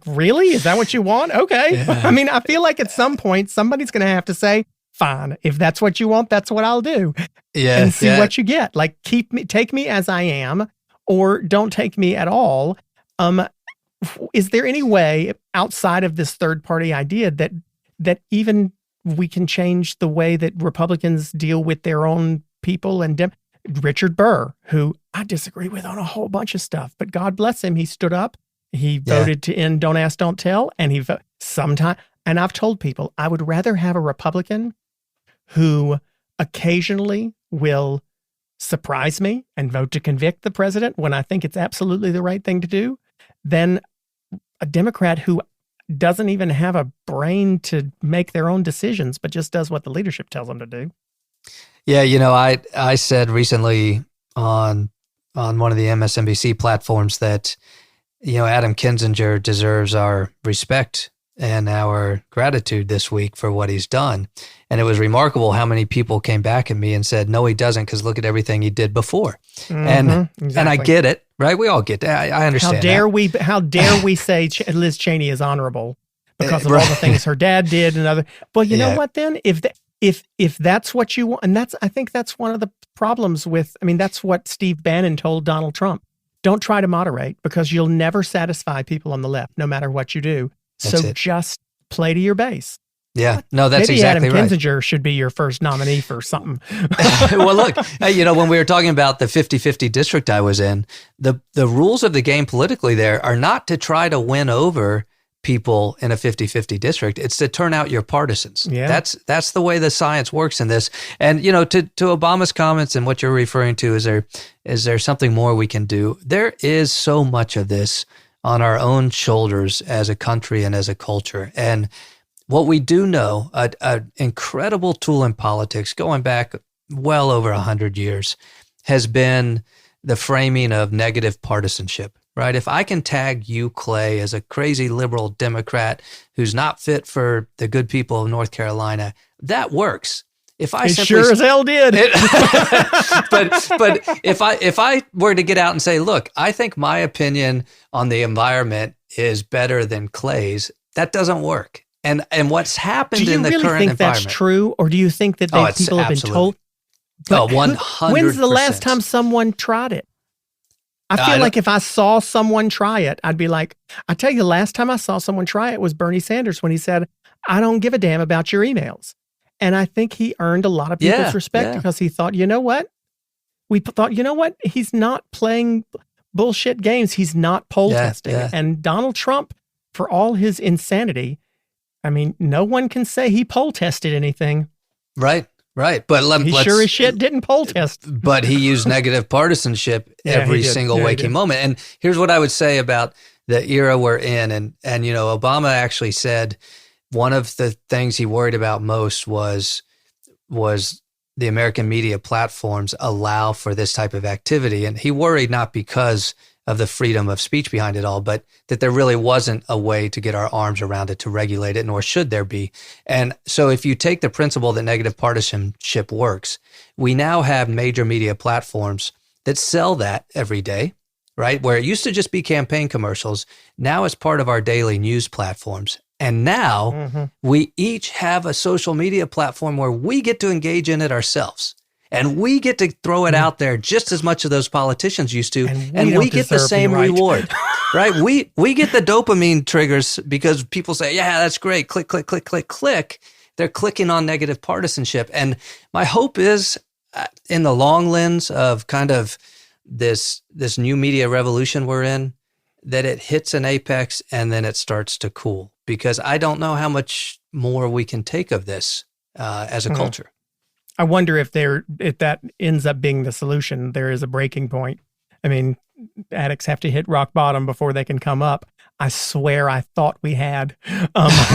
really? Is that what you want? Okay. Yeah. I feel like at some point, somebody's going to have to say, fine, if that's what you want, that's what I'll do. Yeah. And see what you get. Take me as I am, or don't take me at all. Is there any way outside of this third party idea that even we can change the way that Republicans deal with their own people? And Richard Burr, who I disagree with on a whole bunch of stuff, but God bless him, he stood up, he voted to end Don't Ask, Don't Tell, and and I've told people I would rather have a Republican who occasionally will surprise me and vote to convict the president when I think it's absolutely the right thing to do than a Democrat who doesn't even have a brain to make their own decisions, but just does what the leadership tells them to do. Yeah, I said recently on one of the MSNBC platforms that, Adam Kinzinger deserves our respect and our gratitude this week for what he's done. And it was remarkable how many people came back at me and said, no, he doesn't, because look at everything he did before. And I get it, right? We all get that. I understand. How dare we say Liz Cheney is honorable because of all the things her dad did and other. Well, you know what then? If that's what you want, and I think that's one of the problems with, that's what Steve Bannon told Donald Trump. Don't try to moderate because you'll never satisfy people on the left, no matter what you do. Just play to your base. Yeah, no, that's Maybe exactly right. Adam Kinzinger should be your first nominee for something. Well, look, when we were talking about the 50-50 district I was in, the rules of the game politically there are not to try to win over people in a 50-50 district. It's to turn out your partisans. Yeah. That's the way the science works in this. And, you know, to Obama's comments and what you're referring to, is there something more we can do? There is so much of this on our own shoulders as a country and as a culture. And what we do know, an incredible tool in politics going back well over 100 years, has been the framing of negative partisanship. Right? If I can tag you, Clay, as a crazy liberal Democrat who's not fit for the good people of North Carolina, that works. If I sure as hell did. But if I were to get out and say, look, I think my opinion on the environment is better than Clay's, that doesn't work. And what's happened in the current environment. Do you really think that's true, or do you think that people have been told? Oh, 100%. When's the last time someone tried it? I feel like if I saw someone try it, I'd be like, I tell you, the last time I saw someone try it was Bernie Sanders when he said, I don't give a damn about your emails. And I think he earned a lot of people's respect because he thought, you know what? We thought, you know what? He's not playing bullshit games. He's not poll testing. Yeah. And Donald Trump, for all his insanity, I mean, no one can say he poll tested anything. Right. Right. But he sure as shit didn't poll test. But he used negative partisanship every single waking moment. And here's what I would say about the era we're in. And you know, Obama actually said one of the things he worried about most was the American media platforms allow for this type of activity. And he worried not because of the freedom of speech behind it all, but that there really wasn't a way to get our arms around it to regulate it, nor should there be. And so if you take the principle that negative partisanship works, we now have major media platforms that sell that every day, right? Where it used to just be campaign commercials, now it's part of our daily news platforms. And now we each have a social media platform where we get to engage in it ourselves. And we get to throw it out there just as much as those politicians used to, and we get the same reward, right? We get the dopamine triggers because people say, yeah, that's great. Click, click, click, click, click. They're clicking on negative partisanship. And my hope is in the long lens of kind of this new media revolution we're in, that it hits an apex and then it starts to cool, because I don't know how much more we can take of this as a culture. I wonder if that ends up being the solution. There is a breaking point. I mean, addicts have to hit rock bottom before they can come up. I swear I thought we had, but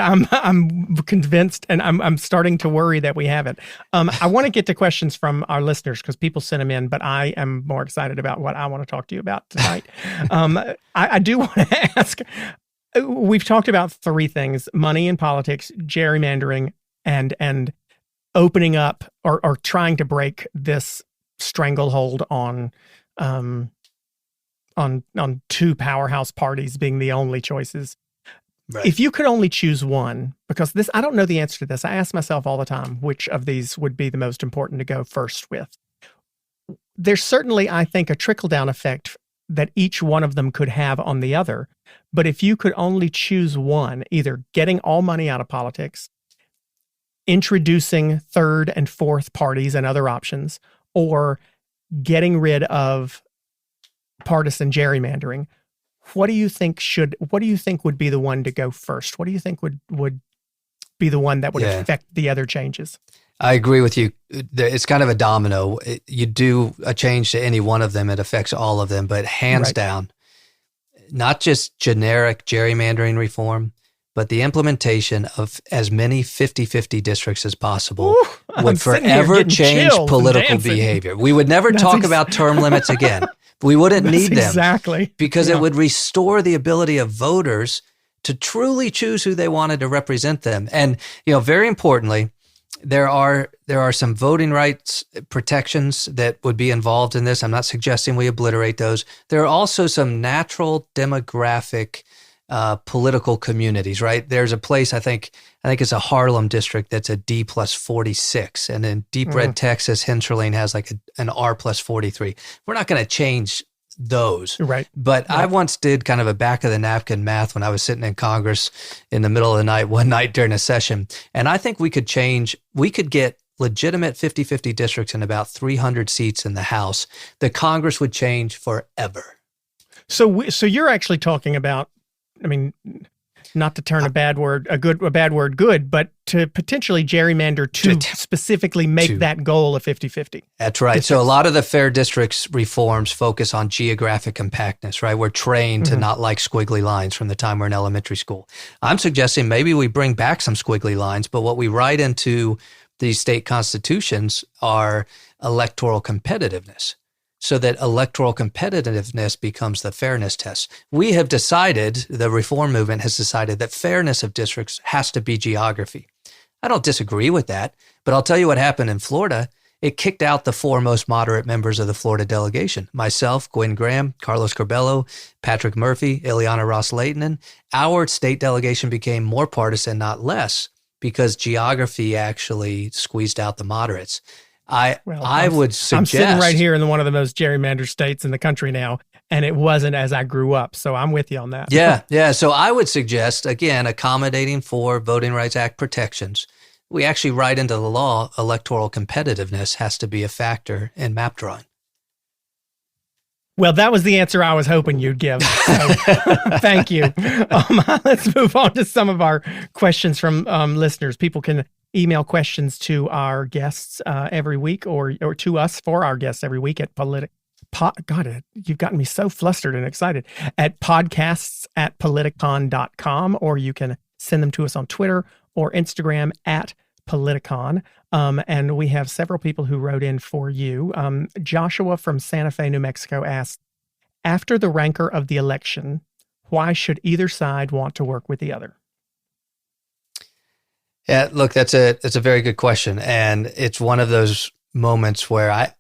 I'm convinced, and I'm starting to worry that we haven't. I want to get to questions from our listeners because people sent them in, but I am more excited about what I want to talk to you about tonight. I do want to ask, we've talked about three things: money in politics, gerrymandering, and opening up or trying to break this stranglehold on two powerhouse parties being the only choices. Right. If you could only choose one, because I don't know the answer to this. I ask myself all the time, which of these would be the most important to go first with? There's certainly, I think, a trickle-down effect that each one of them could have on the other. But if you could only choose one, either getting all money out of politics, introducing third and fourth parties and other options, or getting rid of partisan gerrymandering, what do you think would be the one to go first? What do you think would be the one that would affect the other changes? I agree with you. It's kind of a domino. You do a change to any one of them, it affects all of them, but hands down, not just generic gerrymandering reform, but the implementation of as many 50-50 districts as possible would forever change political behavior. We would never talk about term limits again. We wouldn't need them. Exactly. Because it would restore the ability of voters to truly choose who they wanted to represent them. And, very importantly, there are some voting rights protections that would be involved in this. I'm not suggesting we obliterate those. There are also some natural demographic political communities, right? There's a place, I think it's a Harlem district that's a D plus 46. And in deep red Texas, Hinterling has like an R plus 43. We're not going to change those. Right. But I once did kind of a back of the napkin math when I was sitting in Congress in the middle of the night, one night during a session. And I think we could get legitimate 50-50 districts in about 300 seats in the House. The Congress would change forever. So you're actually talking about, I mean, not to turn a bad word good, but to potentially gerrymander to specifically make that goal a 50-50. That's right. So a lot of the fair districts reforms focus on geographic compactness, right? We're trained to not like squiggly lines from the time we're in elementary school. I'm suggesting maybe we bring back some squiggly lines, but what we write into these state constitutions are electoral competitiveness, so that electoral competitiveness becomes the fairness test. We have decided, the reform movement has decided, that fairness of districts has to be geography. I don't disagree with that, but I'll tell you what happened in Florida. It kicked out the four most moderate members of the Florida delegation: myself, Gwen Graham, Carlos Curbelo, Patrick Murphy, Ileana Ross-Lehtinen. Our state delegation became more partisan, not less, because geography actually squeezed out the moderates. I would suggest, I'm sitting right here in one of the most gerrymandered states in the country now, and it wasn't as I grew up. So I'm with you on that. Yeah. So I would suggest, again, accommodating for Voting Rights Act protections. We actually write into the law electoral competitiveness has to be a factor in map drawing. Well, that was the answer I was hoping you'd give. So, thank you. Let's move on to some of our questions from listeners. People can email questions to our guests every week, or to us for our guests every week at God, you've gotten me so flustered and excited, at podcasts@politicon.com, or you can send them to us on Twitter or Instagram at Politicon. And we have several people who wrote in for you. Joshua from Santa Fe, New Mexico asked, after the rancor of the election, why should either side want to work with the other? Yeah, look, that's a very good question. And it's one of those moments where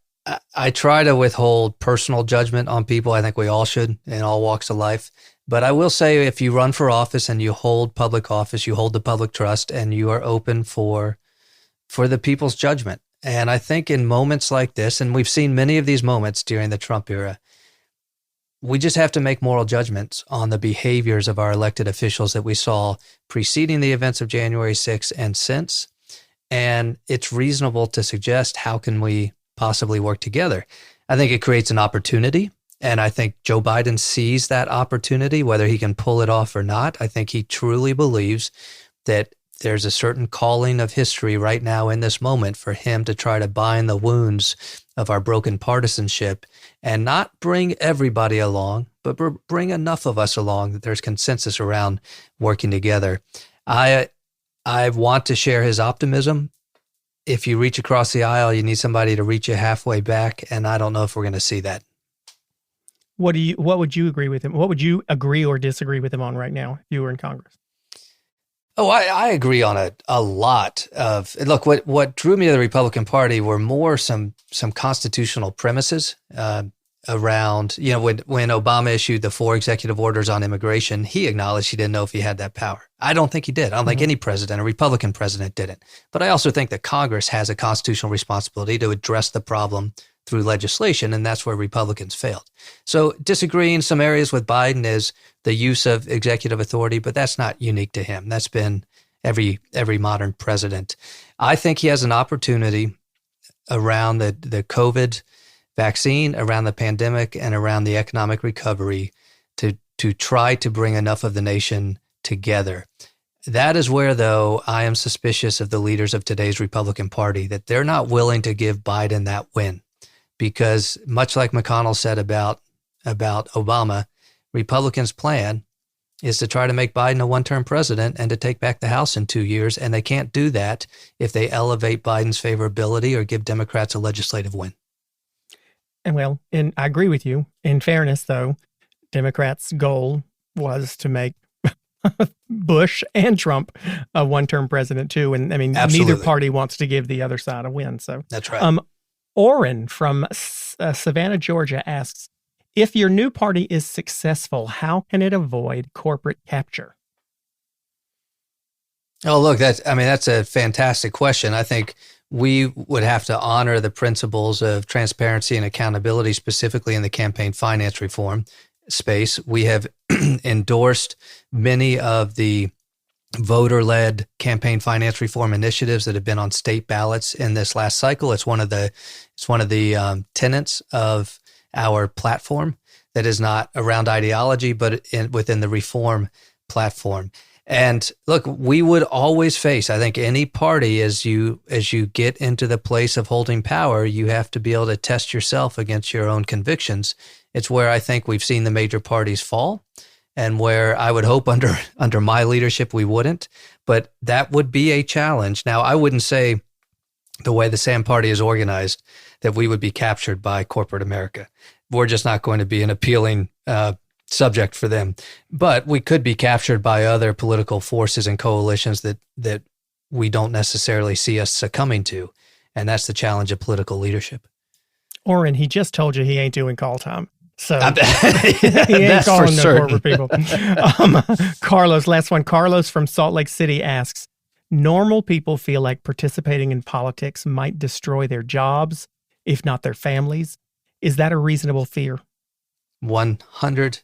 I try to withhold personal judgment on people. I think we all should, in all walks of life. But I will say, if you run for office and you hold public office, you hold the public trust, and you are open for the people's judgment. And I think in moments like this, and we've seen many of these moments during the Trump era, we just have to make moral judgments on the behaviors of our elected officials that we saw preceding the events of January 6th and since. And it's reasonable to suggest, how can we possibly work together? I think it creates an opportunity. And I think Joe Biden sees that opportunity, whether he can pull it off or not. I think he truly believes that there's a certain calling of history right now in this moment for him to try to bind the wounds of our broken partisanship and not bring everybody along, but bring enough of us along that there's consensus around working together. I want to share his optimism. If you reach across the aisle, you need somebody to reach you halfway back, and I don't know if we're going to see that. What would you agree with him? What would you agree or disagree with him on right now if you were in Congress? Oh, I agree on a lot of, look, what drew me to the Republican Party were more some constitutional premises around, when Obama issued the 4 executive orders on immigration, he acknowledged he didn't know if he had that power. I don't think he did. I don't think any president, a Republican president, didn't. But I also think that Congress has a constitutional responsibility to address the problem through legislation, and that's where Republicans failed. So disagreeing some areas with Biden is the use of executive authority, but that's not unique to him. That's been every modern president. I think he has an opportunity around the COVID vaccine, around the pandemic, and around the economic recovery to try to bring enough of the nation together. That is where, though, I am suspicious of the leaders of today's Republican Party, that they're not willing to give Biden that win. Because much like McConnell said about Obama, Republicans' plan is to try to make Biden a one-term president and to take back the House in 2 years, and they can't do that if they elevate Biden's favorability or give Democrats a legislative win. And I agree with you. In fairness, though, Democrats' goal was to make Bush and Trump a one-term president too. And I mean, Absolutely. Neither party wants to give the other side a win. So that's right. Orrin from Savannah, Georgia asks, if your new party is successful, how can it avoid corporate capture? Oh, look, that's a fantastic question. I think we would have to honor the principles of transparency and accountability, specifically in the campaign finance reform space. We have endorsed many of the voter-led campaign finance reform initiatives that have been on state ballots in this last cycle. It's one of the tenets of our platform that is not around ideology, but within the reform platform. And look, we would always face, I think, any party as you get into the place of holding power, you have to be able to test yourself against your own convictions. It's where I think we've seen the major parties fall, and where I would hope under my leadership we wouldn't. But that would be a challenge. Now, I wouldn't say the way the SAM party is organized that we would be captured by corporate America. We're just not going to be an appealing subject for them. But we could be captured by other political forces and coalitions that we don't necessarily see us succumbing to. And that's the challenge of political leadership. Orrin, he just told you he ain't doing call time. So he ain't calling no corporate people. Carlos, last one. Carlos from Salt Lake City asks, normal people feel like participating in politics might destroy their jobs, if not their families. Is that a reasonable fear? 100%.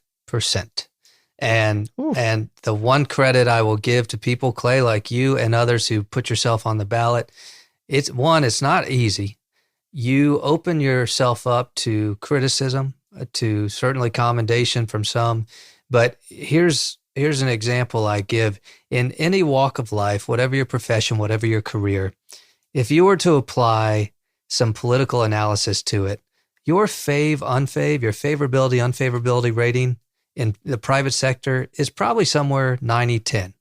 And the one credit I will give to people, Clay, like you and others who put yourself on the ballot, it's not easy. You open yourself up to criticism, to certainly commendation from some. But here's an example I give. In any walk of life, whatever your profession, whatever your career, if you were to apply some political analysis to it, your unfave, your favorability, unfavorability rating in the private sector is probably somewhere 90-10,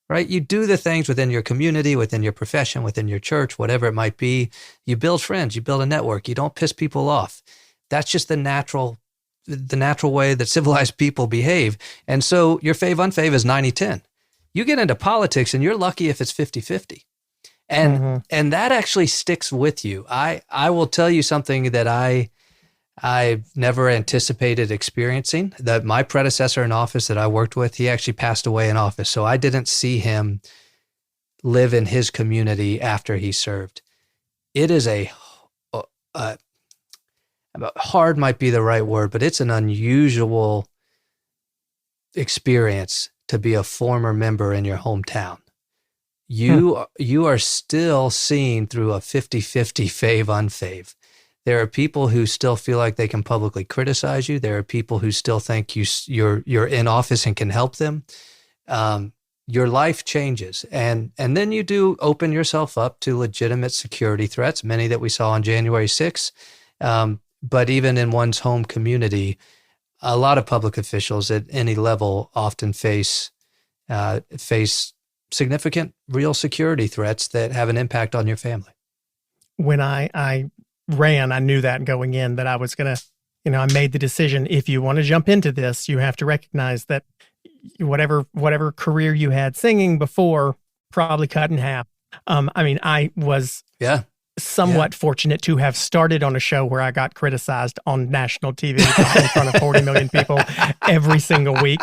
right? You do the things within your community, within your profession, within your church, whatever it might be. You build friends, you build a network, you don't piss people off. That's just the natural way that civilized people behave. And so your unfave is 90-10. You get into politics and you're lucky if it's 50-50. And that actually sticks with you. I will tell you something that I've never anticipated experiencing. That my predecessor in office that I worked with, he actually passed away in office. So I didn't see him live in his community after he served. It is hard might be the right word, but it's an unusual experience to be a former member in your hometown. You are still seen through a 50-50 fave-unfave. There are people who still feel like they can publicly criticize you. There are people who still think you're in office and can help them. Your life changes. And then you do open yourself up to legitimate security threats, many that we saw on January 6th. But even in one's home community, a lot of public officials at any level often face significant real security threats that have an impact on your family. When I ran, I knew that going in that I was going to, I made the decision, if you want to jump into this, you have to recognize that whatever career you had singing before, probably cut in half. I was somewhat fortunate to have started on a show where I got criticized on national TV in front of 40 million people every single week,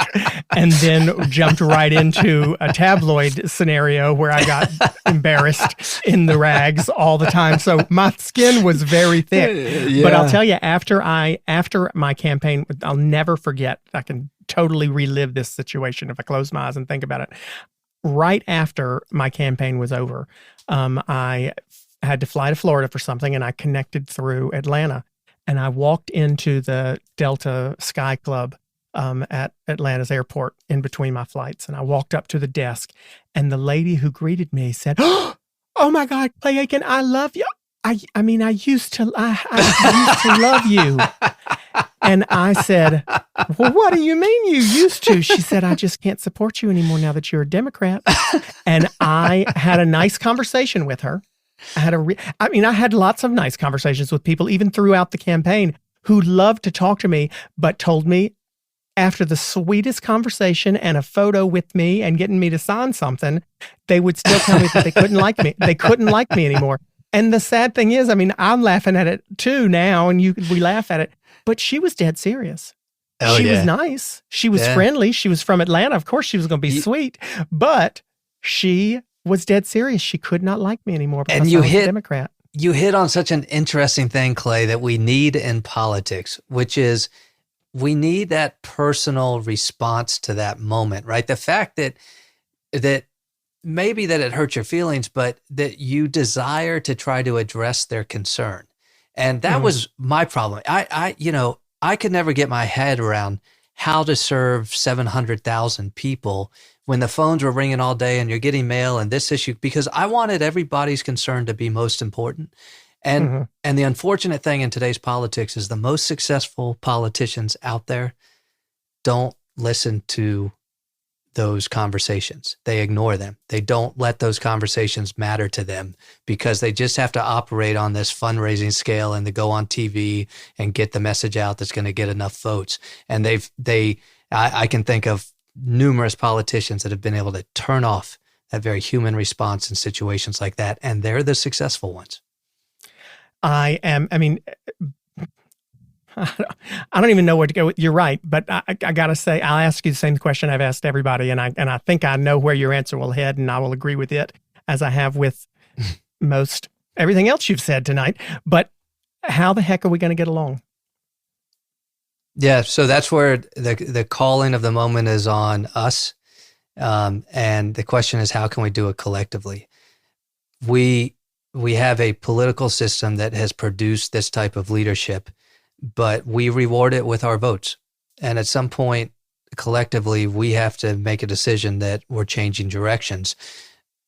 and then jumped right into a tabloid scenario where I got embarrassed in the rags all the time. So my skin was very thick. But I'll tell you, after my campaign, I'll never forget, I can totally relive this situation if I close my eyes and think about it. Right after my campaign was over, I had to fly to Florida for something, and I connected through Atlanta, and I walked into the Delta Sky Club at Atlanta's airport in between my flights, and I walked up to the desk, and the lady who greeted me said, "Oh my God, Clay Aiken, I love you. I used to love you." And I said, "Well, what do you mean you used to?" She said, "I just can't support you anymore now that you're a Democrat." And I had a nice conversation with her. I had lots of nice conversations with people, even throughout the campaign, who loved to talk to me, but told me after the sweetest conversation and a photo with me and getting me to sign something, they would still tell me that they couldn't like me. They couldn't like me anymore. And the sad thing is, I'm laughing at it too now, and we laugh at it, but she was dead serious. She was nice. She was friendly. She was from Atlanta. Of course, she was going to be sweet, but she was dead serious. She could not like me anymore because I was a Democrat. You hit on such an interesting thing, Clay, that we need in politics, which is we need that personal response to that moment, right? The fact that maybe that it hurt your feelings, but that you desire to try to address their concern. And that was my problem. I I could never get my head around how to serve 700,000 people when the phones were ringing all day and you're getting mail and this issue, because I wanted everybody's concern to be most important. And the unfortunate thing in today's politics is the most successful politicians out there don't listen to those conversations. They ignore them. They don't let those conversations matter to them because they just have to operate on this fundraising scale and to go on TV and get the message out that's going to get enough votes. And I can think of numerous politicians that have been able to turn off that very human response in situations like that. And they're the successful ones. I don't even know where to go. You're right, but I got to say, I'll ask you the same question I've asked everybody, and I think I know where your answer will head, and I will agree with it, as I have with most everything else you've said tonight. But how the heck are we going to get along? Yeah, so that's where the calling of the moment is on us, and the question is, how can we do it collectively? We have a political system that has produced this type of leadership, but we reward it with our votes. And at some point, collectively, we have to make a decision that we're changing directions.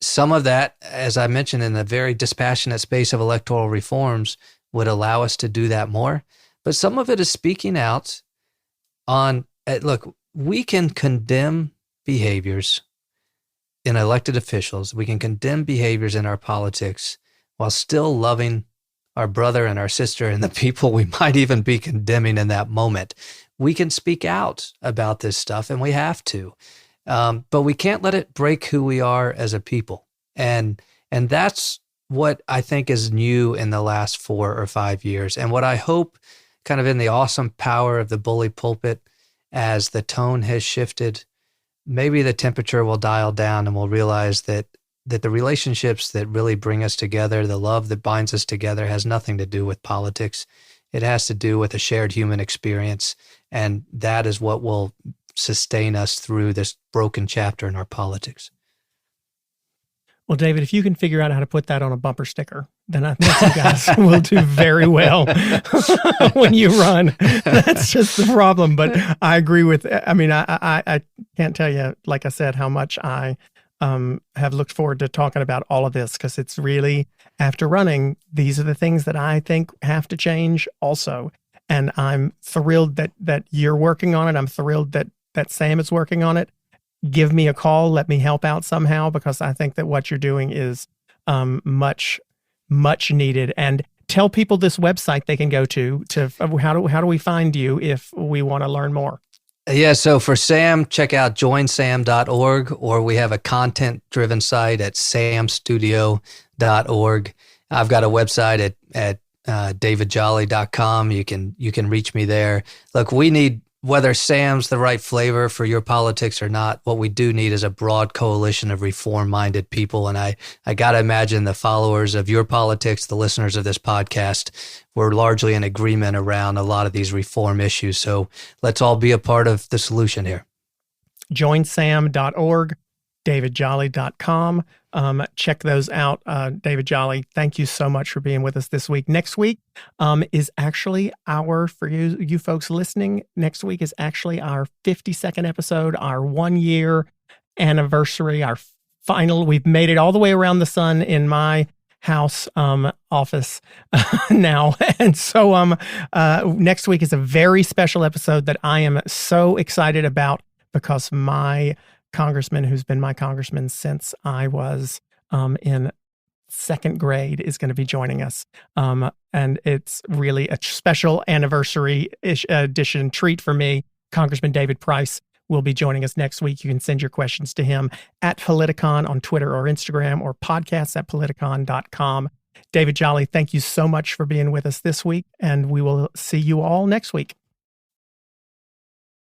Some of that, as I mentioned, in the very dispassionate space of electoral reforms, would allow us to do that more. But some of it is speaking out on, look, we can condemn behaviors in elected officials. We can condemn behaviors in our politics while still loving our brother and our sister and the people we might even be condemning in that moment. We can speak out about this stuff, and we have to. But we can't let it break who we are as a people. And that's what I think is new in the last 4 or 5 years. And what I hope, kind of in the awesome power of the bully pulpit, as the tone has shifted, maybe the temperature will dial down and we'll realize that the relationships that really bring us together, the love that binds us together, has nothing to do with politics. It has to do with a shared human experience. And that is what will sustain us through this broken chapter in our politics. Well, David, if you can figure out how to put that on a bumper sticker, then I think you guys will do very well when you run. That's just the problem. But I agree with, I can't tell you, like I said, how much I have looked forward to talking about all of this, because it's really, after running, these are the things that I think have to change also. And I'm thrilled that you're working on it. I'm thrilled that Sam is working on it. Give me a call. Let me help out somehow, because I think that what you're doing is much, much needed. And tell people this website they can go to how do we find you if we want to learn more? Yeah, so for Sam, check out joinsam.org, or we have a content-driven site at samstudio.org. I've got a website at davidjolly.com. You can reach me there. Look, we need, whether Sam's the right flavor for your politics or not, what we do need is a broad coalition of reform-minded people. And I got to imagine the followers of your politics, the listeners of this podcast, we're largely in agreement around a lot of these reform issues. So let's all be a part of the solution here. Joinsam.org, davidjolly.com. Check those out. David Jolly, thank you so much for being with us this week. Next week is actually for you folks listening, next week is actually our 52nd episode, our 1 year anniversary, our final. We've made it all the way around the sun in my house office now. And so next week is a very special episode that I am so excited about, because my congressman, who's been my congressman since I was in second grade, is going to be joining us. And it's really a special anniversary edition treat for me. Congressman David Price will be joining us next week. You can send your questions to him at Politicon on Twitter or Instagram, or podcasts@politicon.com. David Jolly, thank you so much for being with us this week, and we will see you all next week.